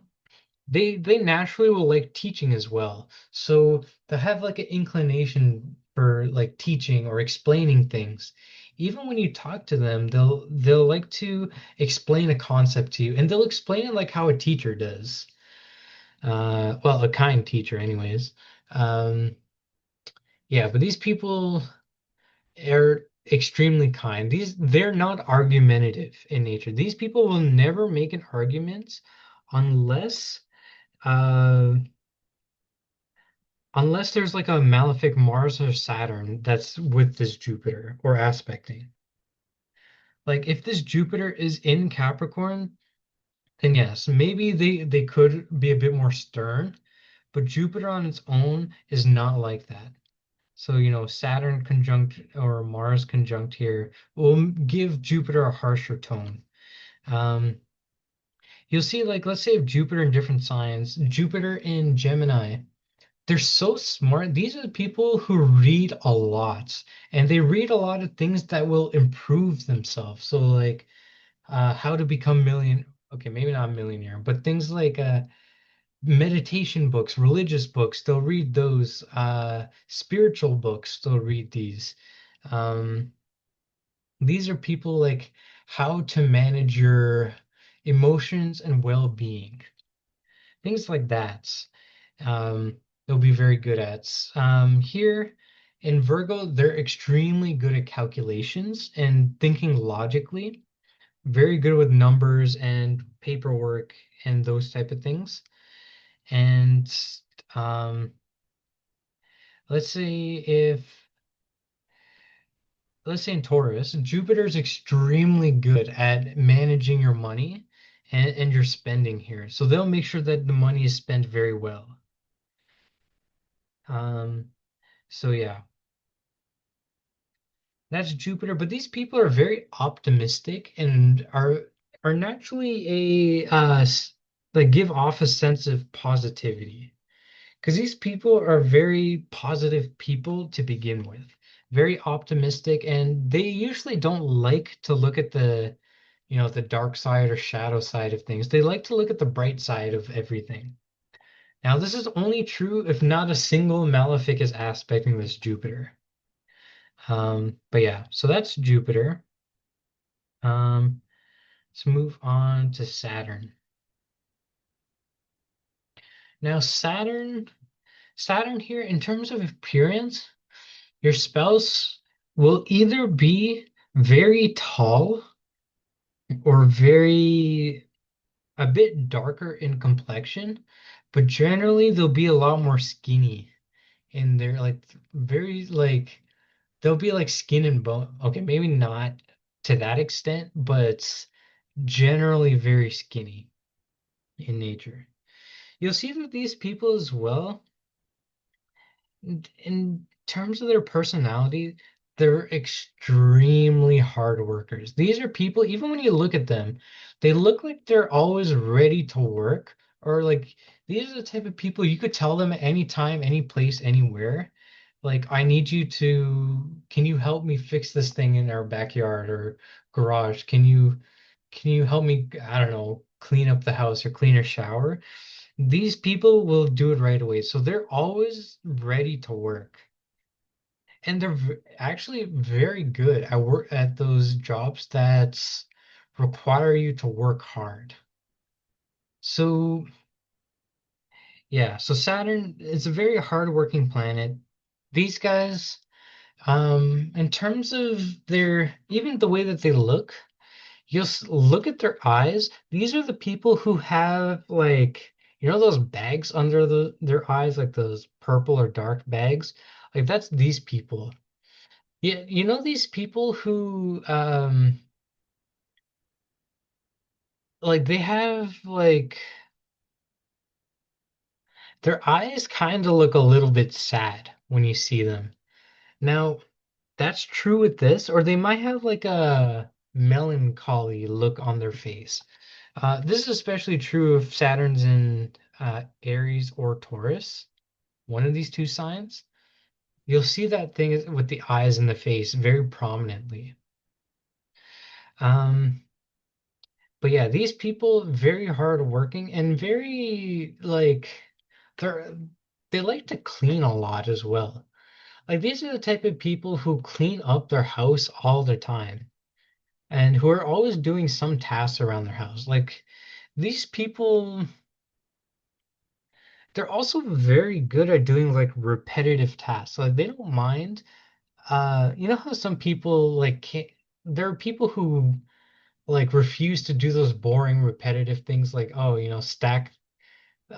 they naturally will like teaching as well. So they have like an inclination for like teaching or explaining things. Even when you talk to them, they'll like to explain a concept to you, and they'll explain it like how a teacher does. Well, a kind teacher, anyways. Um, yeah, but these people are extremely kind. They're not argumentative in nature. These people will never make an argument unless uh unless there's like a malefic Mars or Saturn that's with this Jupiter or aspecting. Like if this Jupiter is in Capricorn, then yes, maybe they could be a bit more stern, but Jupiter on its own is not like that. So, Saturn conjunct or Mars conjunct here will give Jupiter a harsher tone. Um, you'll see, like, let's say if Jupiter in different signs, Jupiter in Gemini, they're so smart. These are the people who read a lot, and they read a lot of things that will improve themselves. So, like, how to become million. Okay, maybe not a millionaire, but things like meditation books, religious books. They'll read those. Spiritual books. They'll read these. Um, these are people like how to manage your emotions and well-being, things like that. um, they'll be very good at. Here in Virgo, they're extremely good at calculations and thinking logically, very good with numbers and paperwork and those type of things. And um, let's say if let's say in Taurus, Jupiter's extremely good at managing your money and your spending here. So they'll make sure that the money is spent very well. Um, so yeah. That's Jupiter, but these people are very optimistic and are naturally like give off a sense of positivity. Because these people are very positive people to begin with, very optimistic, and they usually don't like to look at the dark side or shadow side of things. They like to look at the bright side of everything. Now, this is only true if not a single malefic is aspecting this Jupiter. But yeah, so that's Jupiter. Um, let's move on to Saturn. Now, Saturn here, in terms of appearance, your spouse will either be very tall or very a bit darker in complexion, but generally they'll be a lot more skinny and they're like very like they'll be like skin and bone. Okay, maybe not to that extent, but generally very skinny in nature. You'll see that these people as well, in terms of their personality, they're extremely hard workers. These are people, even when you look at them, they look like they're always ready to work, or like these are the type of people you could tell them at any time, any place, anywhere. Like, I need you to, can you help me fix this thing in our backyard or garage? Can you help me, I don't know, clean up the house or clean a shower? These people will do it right away. So they're always ready to work. And they're actually very good at work at those jobs that require you to work hard. So yeah, so Saturn is a very hardworking planet. These guys, in terms of their even the way that they look, look at their eyes. These are the people who have like those bags under their eyes, like those purple or dark bags. Like that's these people. Yeah, these people who like they have like their eyes kind of look a little bit sad when you see them. Now, that's true with this, or they might have like a melancholy look on their face. This is especially true if Saturn's in Aries or Taurus, one of these two signs. You'll see that thing with the eyes and the face very prominently. Um, but yeah, these people very hardworking and very like they're they like to clean a lot as well. Like these are the type of people who clean up their house all the time and who are always doing some tasks around their house. Like these people, they're also very good at doing like repetitive tasks. Like they don't mind. You know how some people like can't, there are people who like refuse to do those boring repetitive things like stack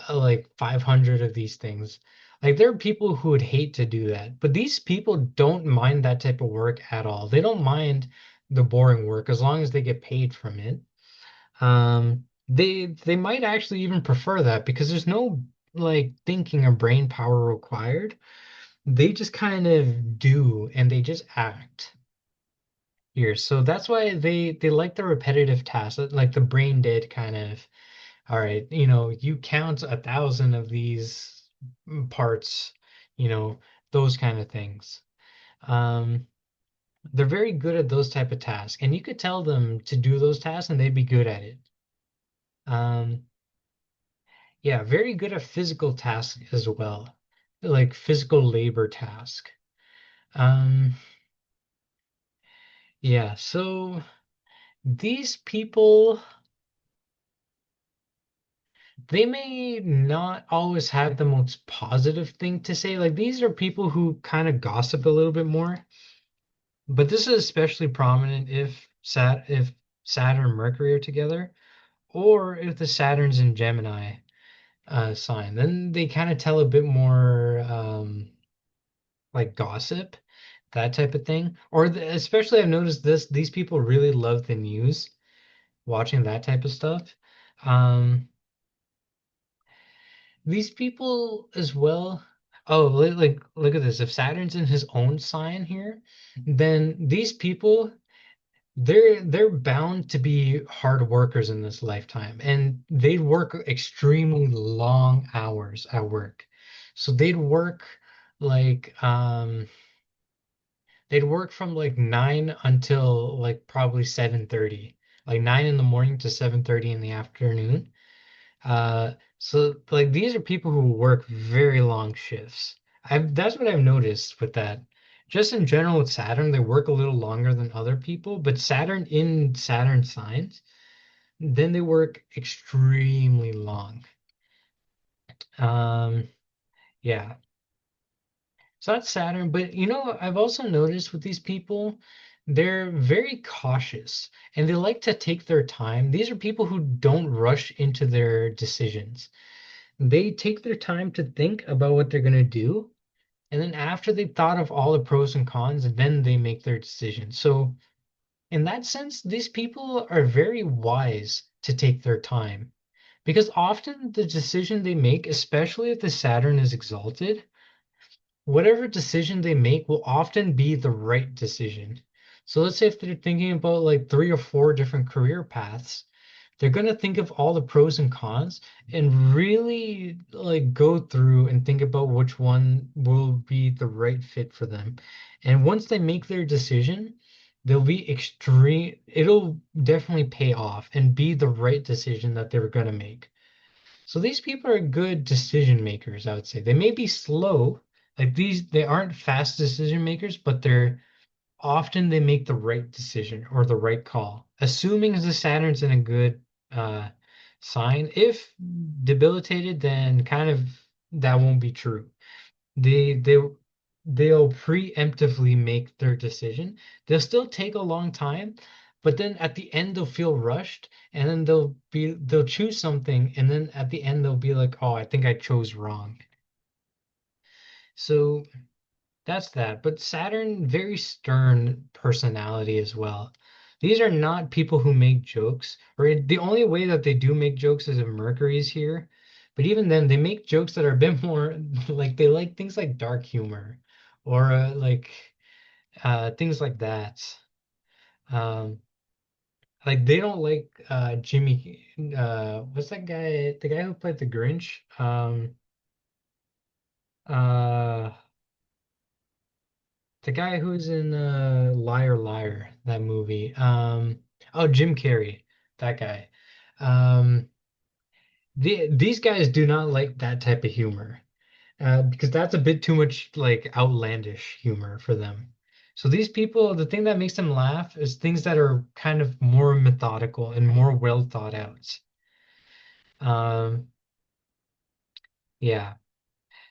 like 500 of these things. Like there are people who would hate to do that, but these people don't mind that type of work at all. They don't mind the boring work as long as they get paid from it. They might actually even prefer that because there's no like thinking or brain power required. They just kind of do and they just act here. So that's why they like the repetitive tasks, like the brain dead kind of all right, you count 1,000 of these parts, you know, those kind of things. Um, they're very good at those type of tasks, and you could tell them to do those tasks, and they'd be good at it. Um, yeah, very good at physical tasks as well, like physical labor task. Um, yeah, so these people, they may not always have the most positive thing to say. Like these are people who kind of gossip a little bit more. But this is especially prominent if Saturn and Mercury are together, or if the Saturn's in Gemini sign. Then they kind of tell a bit more like gossip, that type of thing. Or especially I've noticed these people really love the news, watching that type of stuff. Um, these people as well. Oh, like look at this. If Saturn's in his own sign here, then these people they're bound to be hard workers in this lifetime, and they work extremely long hours at work. So like they'd work from like 9 until like probably 7:30. Like 9 in the morning to 7:30 in the afternoon. So like these are people who work very long shifts. That's what I've noticed with that. Just in general with Saturn, they work a little longer than other people, but Saturn in Saturn signs, then they work extremely long. Um, yeah. So that's Saturn, but I've also noticed with these people, they're very cautious and they like to take their time. These are people who don't rush into their decisions. They take their time to think about what they're going to do. And then after they've thought of all the pros and cons, then they make their decision. So, in that sense, these people are very wise to take their time because often the decision they make, especially if the Saturn is exalted, whatever decision they make will often be the right decision. So let's say if they're thinking about like 3 or 4 different career paths, they're going to think of all the pros and cons and really like go through and think about which one will be the right fit for them. And once they make their decision, they'll be it'll definitely pay off and be the right decision that they're going to make. So these people are good decision makers, I would say. They may be slow, like they aren't fast decision makers, but they make the right decision or the right call, assuming the Saturn's in a good uh, sign. If debilitated, then kind of that won't be true. They they they'll preemptively make their decision. They'll still take a long time, but then at the end they'll feel rushed, and then they'll choose something, and then at the end they'll be like, "Oh, I think I chose wrong." So that's that. But Saturn, very stern personality as well. These are not people who make jokes, or the only way that they do make jokes is if Mercury's here. But even then, they make jokes that are a bit more like they like things like dark humor or things like that. Um, like they don't like Jimmy. What's that guy? The guy who played the Grinch. Uh, The guy who's in Liar Liar, that movie. Oh, Jim Carrey, that guy. Um, these guys do not like that type of humor because that's a bit too much like outlandish humor for them. So these people, the thing that makes them laugh is things that are kind of more methodical and more well thought out. Um, yeah.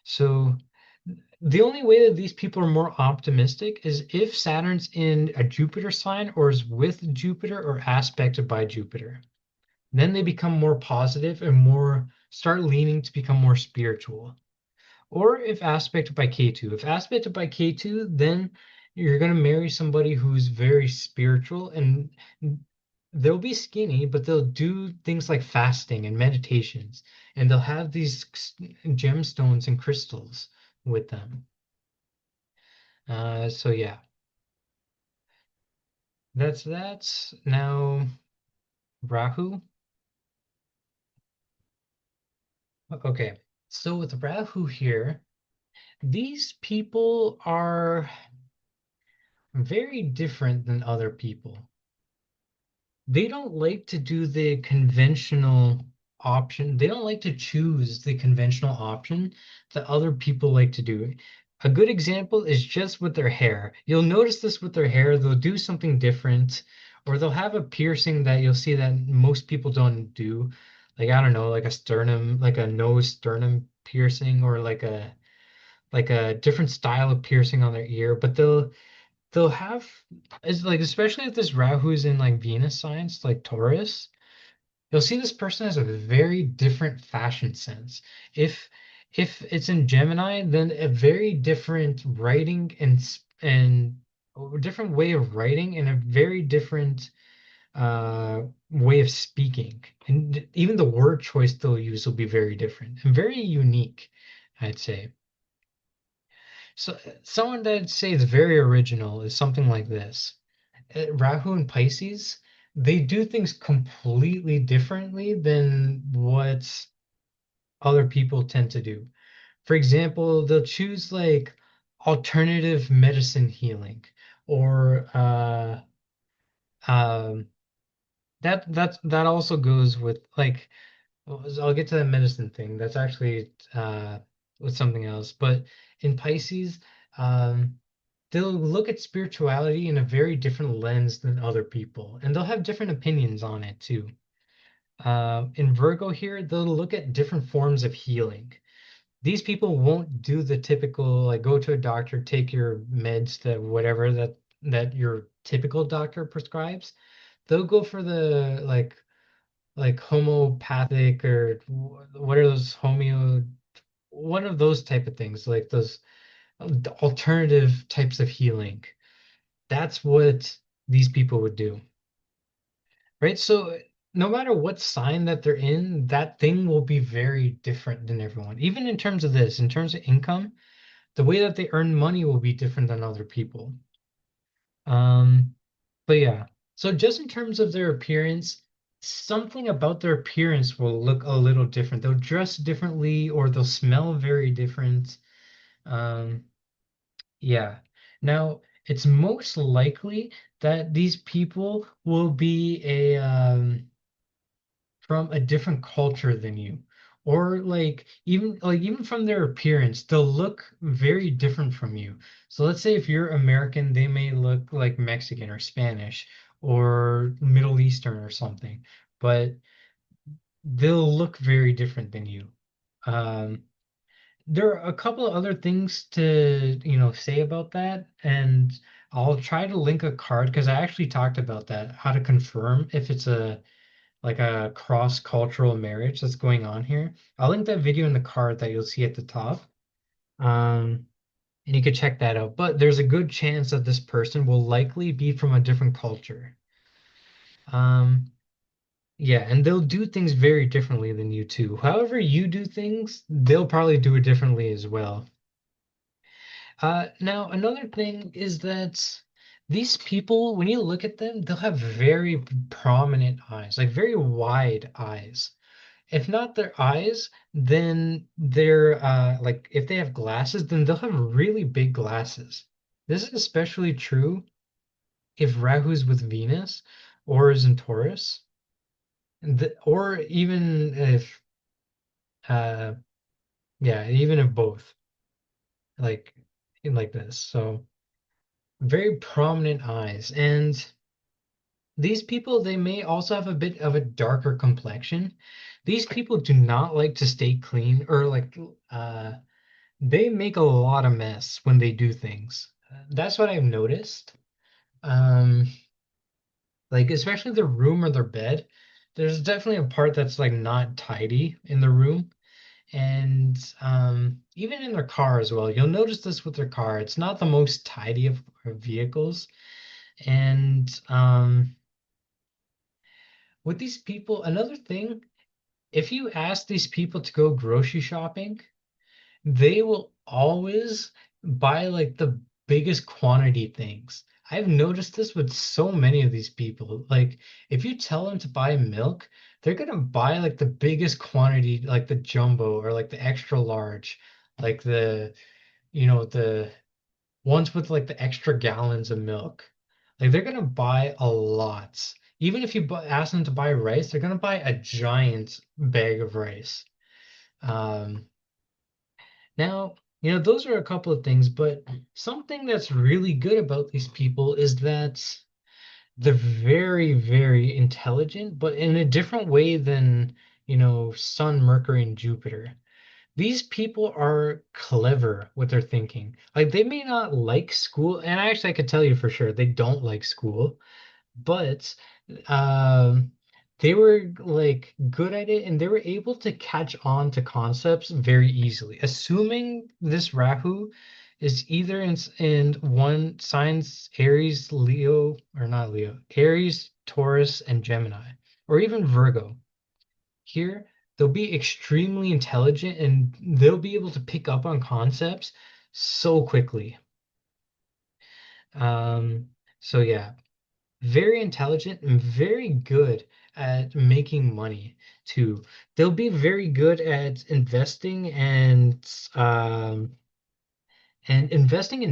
So the only way that these people are more optimistic is if Saturn's in a Jupiter sign or is with Jupiter or aspected by Jupiter. Then they become more positive and more start leaning to become more spiritual. Or if aspected by Ketu. If aspected by Ketu, then you're going to marry somebody who's very spiritual and they'll be skinny, but they'll do things like fasting and meditations, and they'll have these gemstones and crystals with them. So yeah, that's now Rahu. Okay, so with Rahu here, these people are very different than other people. They don't like to do the conventional option. They don't like to choose the conventional option that other people like to do. A good example is just with their hair. You'll notice this with their hair. They'll do something different, or they'll have a piercing that you'll see that most people don't do. Like, I don't know, like a sternum, like a nose sternum piercing, or like a different style of piercing on their ear, but they'll have it's like especially if this Rahu is in like Venus signs like Taurus, you'll see this person has a very different fashion sense. If if it's in Gemini, then a very different writing and a different way of writing and a very different way of speaking. And even the word choice they'll use will be very different and very unique, I'd say. So someone that I'd say is very original is something like this. Rahu and Pisces, they do things completely differently than what other people tend to do. For example, they'll choose like alternative medicine healing or um that also goes with like I'll get to the medicine thing. That's actually with something else. But in Pisces, um, they'll look at spirituality in a very different lens than other people, and they'll have different opinions on it too. In Virgo here, they'll look at different forms of healing. These people won't do the typical like go to a doctor, take your meds to whatever that your typical doctor prescribes. They'll go for the like homeopathic or what are those homeo one of those type of things like those alternative types of healing. That's what these people would do, right? So no matter what sign that they're in, that thing will be very different than everyone. Even in terms of this, in terms of income, the way that they earn money will be different than other people. Um, but yeah, so just in terms of their appearance, something about their appearance will look a little different. They'll dress differently or they'll smell very different. Um, yeah. Now, it's most likely that these people will be a from a different culture than you. Or like even from their appearance, they'll look very different from you. So let's say if you're American, they may look like Mexican or Spanish or Middle Eastern or something, but they'll look very different than you. Um, there are a couple of other things to, say about that, and I'll try to link a card because I actually talked about that, how to confirm if it's a like a cross-cultural marriage that's going on here. I'll link that video in the card that you'll see at the top. Um, and you can check that out. But there's a good chance that this person will likely be from a different culture. Um, yeah, and they'll do things very differently than you too. However you do things, they'll probably do it differently as well. Now, another thing is that these people, when you look at them, they'll have very prominent eyes, like very wide eyes. If not their eyes, then they're like if they have glasses, then they'll have really big glasses. This is especially true if Rahu's with Venus or is in Taurus, or even if uh even if both like like this. So very prominent eyes. And these people, they may also have a bit of a darker complexion. These people do not like to stay clean or like they make a lot of mess when they do things. That's what I've noticed. Um, like especially their room or their bed. There's definitely a part that's like not tidy in the room. And even in their car as well. You'll notice this with their car. It's not the most tidy of vehicles. And with these people, another thing, if you ask these people to go grocery shopping, they will always buy like the biggest quantity things. I've noticed this with so many of these people. Like, if you tell them to buy milk, they're gonna buy like the biggest quantity, like the jumbo or like the extra large, like the ones with like the extra gallons of milk. Like, they're gonna buy a lot. Even if you ask them to buy rice, they're gonna buy a giant bag of rice. Um, Now, those are a couple of things, but something that's really good about these people is that they're very, very intelligent, but in a different way than, Sun, Mercury, and Jupiter. These people are clever with their thinking. Like they may not like school, and actually I could tell you for sure they don't like school, but um, they were like good at it and they were able to catch on to concepts very easily. Assuming this Rahu is either in one signs Aries, Leo, or not Leo, Aries, Taurus, and Gemini, or even Virgo. Here, they'll be extremely intelligent and they'll be able to pick up on concepts so quickly. Um, so yeah. very intelligent and very good at making money too. They'll be very good at investing in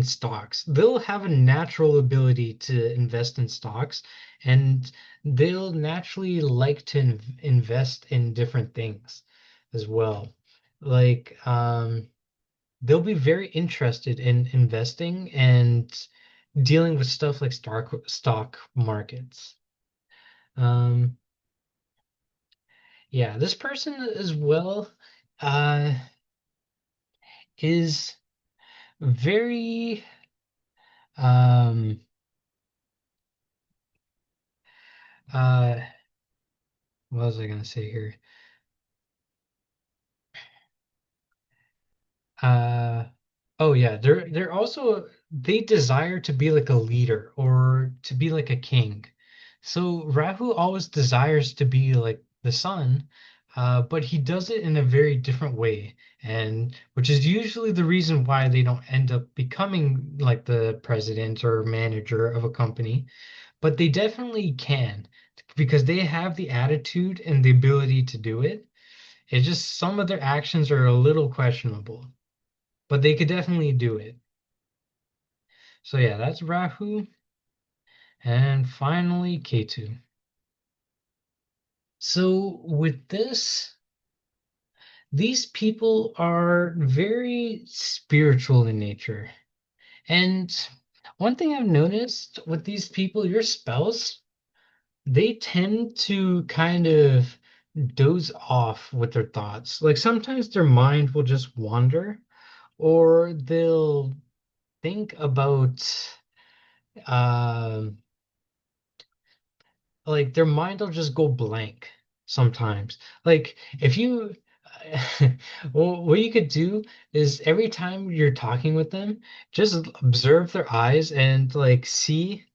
stocks. They'll have a natural ability to invest in stocks, and they'll naturally like to invest in different things as well. Like they'll be very interested in investing and dealing with stuff like stock markets. Um, yeah, this person as well uh, is very um, uh, what was I gonna say here? Uh, oh yeah, they're also they desire to be like a leader or to be like a king. So Rahu always desires to be like the sun, but he does it in a very different way, and which is usually the reason why they don't end up becoming like the president or manager of a company. But they definitely can because they have the attitude and the ability to do it. It's just some of their actions are a little questionable, but they could definitely do it. So yeah, that's Rahu. And finally, Ketu. So with this, these people are very spiritual in nature. And one thing I've noticed with these people, your spouse, they tend to kind of doze off with their thoughts. Like sometimes their mind will just wander, or they'll think about um like their mind will just go blank sometimes. Like if you well, what you could do is every time you're talking with them, just observe their eyes and like see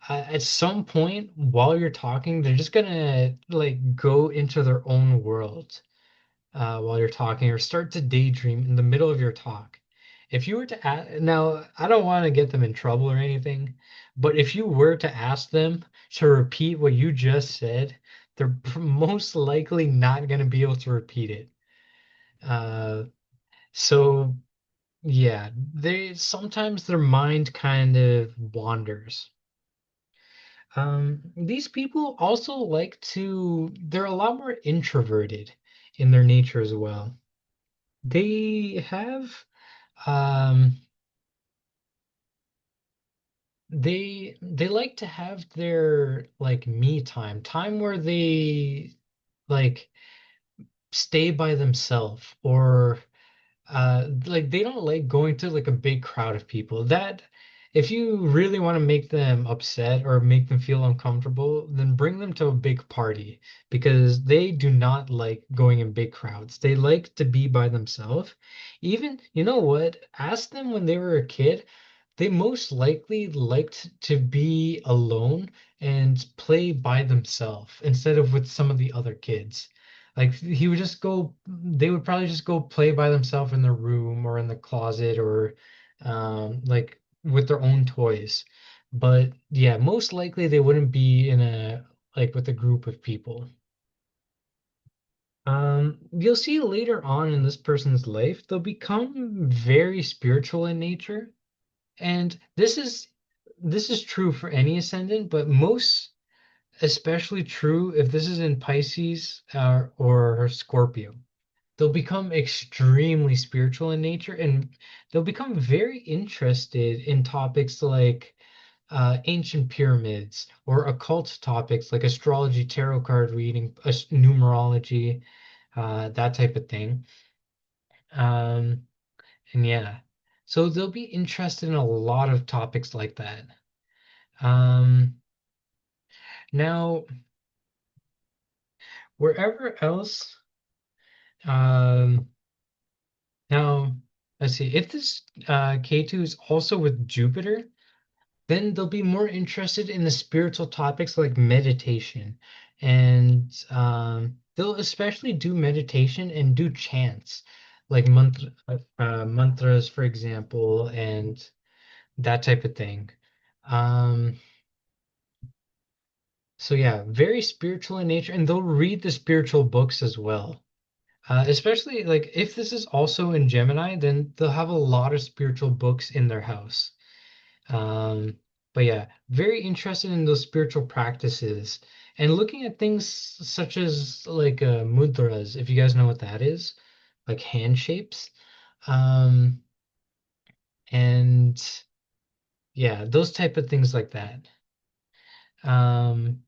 at some point while you're talking, they're just gonna like go into their own world while you're talking or start to daydream in the middle of your talk. If you were to now, I don't want to get them in trouble or anything, but if you were to ask them to repeat what you just said, they're most likely not going to be able to repeat it. Uh, so yeah, they sometimes their mind kind of wanders. These people also like to, they're a lot more introverted in their nature as well. They have um they like to have their like me time where they like stay by themselves or like they don't like going to like a big crowd of people. That if you really want to make them upset or make them feel uncomfortable, then bring them to a big party because they do not like going in big crowds. They like to be by themselves. Even, you know what? Ask them when they were a kid, they most likely liked to be alone and play by themselves instead of with some of the other kids. Like he would just go, they would probably just go play by themselves in their room or in the closet or like with their own toys. But yeah, most likely they wouldn't be in a like with a group of people. You'll see later on in this person's life, they'll become very spiritual in nature. And this is true for any ascendant, but most especially true if this is in Pisces or Scorpio. They'll become extremely spiritual in nature and they'll become very interested in topics like ancient pyramids or occult topics like astrology, tarot card reading, numerology, that type of thing. Um, and yeah, so they'll be interested in a lot of topics like that. Um, now, wherever else, um, now, let's see, if this K2 is also with Jupiter, then they'll be more interested in the spiritual topics like meditation. And they'll especially do meditation and do chants, like mantras, for example, and that type of thing. Um, So yeah, very spiritual in nature, and they'll read the spiritual books as well. Especially like if this is also in Gemini, then they'll have a lot of spiritual books in their house. Um, but yeah, very interested in those spiritual practices and looking at things such as like mudras, if you guys know what that is, like hand shapes. Um, and yeah, those type of things like that. Um,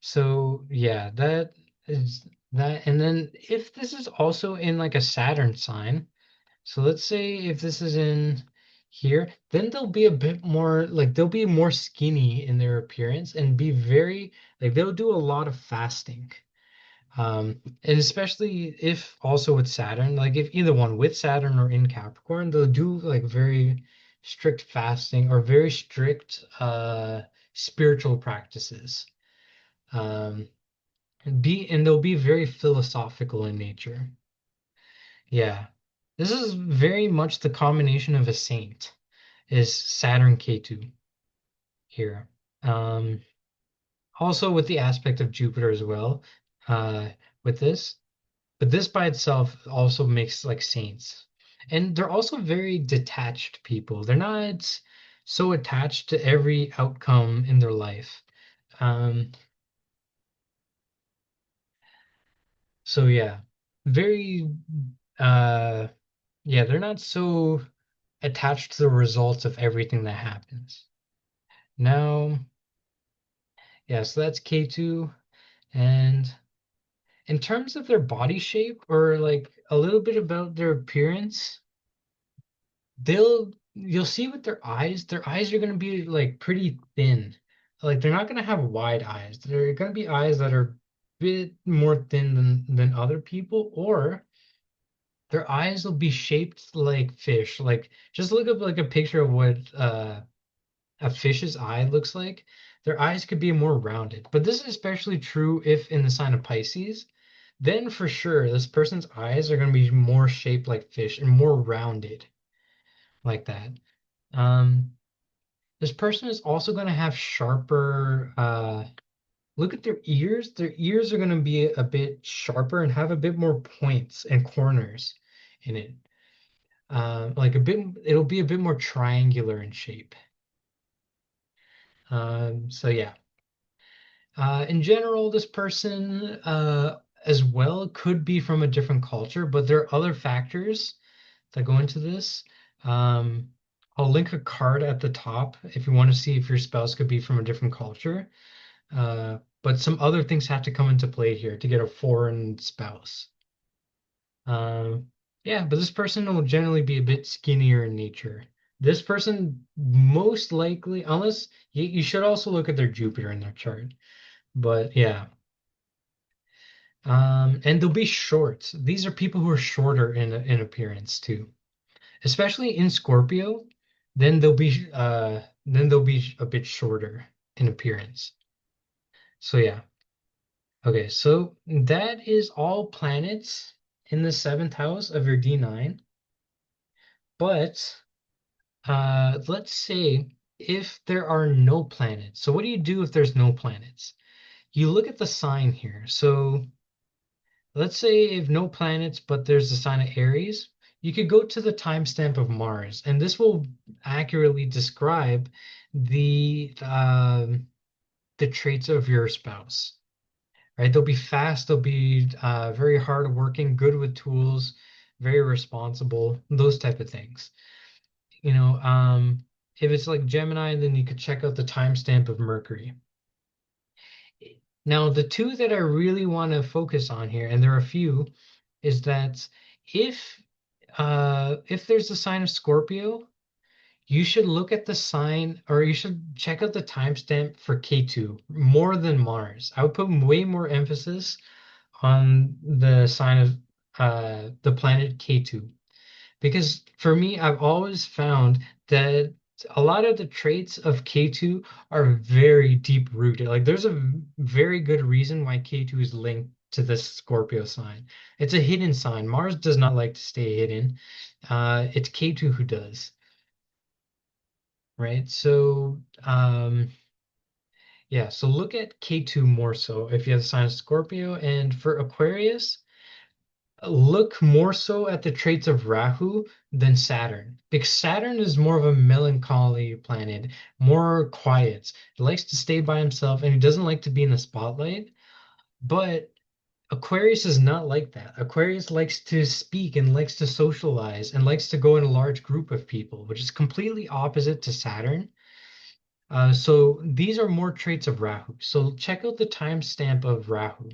so yeah, that is that. And then if this is also in like a Saturn sign, so let's say if this is in here, then they'll be a bit more like they'll be more skinny in their appearance and be very like they'll do a lot of fasting. And especially if also with Saturn, like if either one with Saturn or in Capricorn, they'll do like very strict fasting or very strict spiritual practices. Um, and they'll be very philosophical in nature. Yeah. This is very much the combination of a saint is Saturn Ketu here. Um, Also with the aspect of Jupiter as well, uh, with this. But this by itself also makes like saints. And they're also very detached people. They're not so attached to every outcome in their life. Um, so yeah, very uh yeah, they're not so attached to the results of everything that happens. Now, yeah, so that's K2. And in terms of their body shape or like a little bit about their appearance, you'll see with their eyes are going to be like pretty thin. Like they're not going to have wide eyes. They're going to be eyes that are a bit more thin than other people, or their eyes will be shaped like fish. Like just look up like a picture of what a fish's eye looks like. Their eyes could be more rounded. But this is especially true if in the sign of Pisces, then for sure this person's eyes are going to be more shaped like fish and more rounded like that. Um, this person is also going to have sharper, look at their ears. Their ears are going to be a bit sharper and have a bit more points and corners in it. Like a bit, it'll be a bit more triangular in shape. So yeah. In general, this person as well could be from a different culture, but there are other factors that go into this. Um, I'll link a card at the top if you want to see if your spouse could be from a different culture. But some other things have to come into play here to get a foreign spouse. Um, yeah, but this person will generally be a bit skinnier in nature. This person most likely, unless you should also look at their Jupiter in their chart. But yeah, and they'll be short. These are people who are shorter in appearance too, especially in Scorpio. Then they'll be a bit shorter in appearance. So yeah. Okay, so that is all planets in the seventh house of your D9. But let's say if there are no planets. So what do you do if there's no planets? You look at the sign here. So let's say if no planets, but there's the sign of Aries, you could go to the timestamp of Mars, and this will accurately describe the traits of your spouse. Right? They'll be fast, they'll be very hardworking, good with tools, very responsible, those type of things. You know, if it's like Gemini, then you could check out the timestamp of Mercury. Now, the two that I really want to focus on here, and there are a few, is that if if there's a sign of Scorpio, you should look at the sign or you should check out the timestamp for K2 more than Mars. I would put way more emphasis on the sign of the planet Ketu. Because for me, I've always found that a lot of the traits of Ketu are very deep rooted. Like there's a very good reason why Ketu is linked to the Scorpio sign. It's a hidden sign. Mars does not like to stay hidden. It's Ketu who does, right? So Yeah, so look at K2 more so if you have the sign of Scorpio. And for Aquarius, look more so at the traits of Rahu than Saturn. Because Saturn is more of a melancholy planet, more quiet. He likes to stay by himself and he doesn't like to be in the spotlight. But Aquarius is not like that. Aquarius likes to speak and likes to socialize and likes to go in a large group of people, which is completely opposite to Saturn. So these are more traits of Rahu. So check out the timestamp of Rahu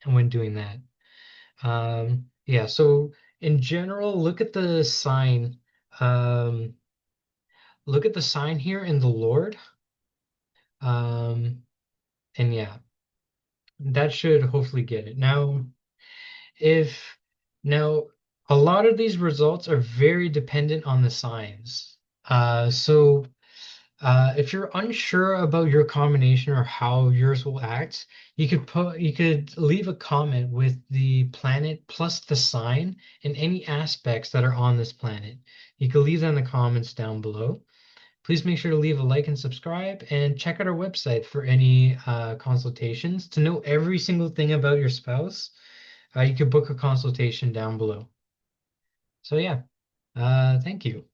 when doing that. Yeah, so in general, look at the sign. Um, look at the sign here in the Lord. Um, and yeah, that should hopefully get it. If now a lot of these results are very dependent on the signs. So if you're unsure about your combination or how yours will act, you could leave a comment with the planet plus the sign and any aspects that are on this planet. You can leave that in the comments down below. Please make sure to leave a like and subscribe and check out our website for any consultations. To know every single thing about your spouse, you could book a consultation down below. So yeah, thank you.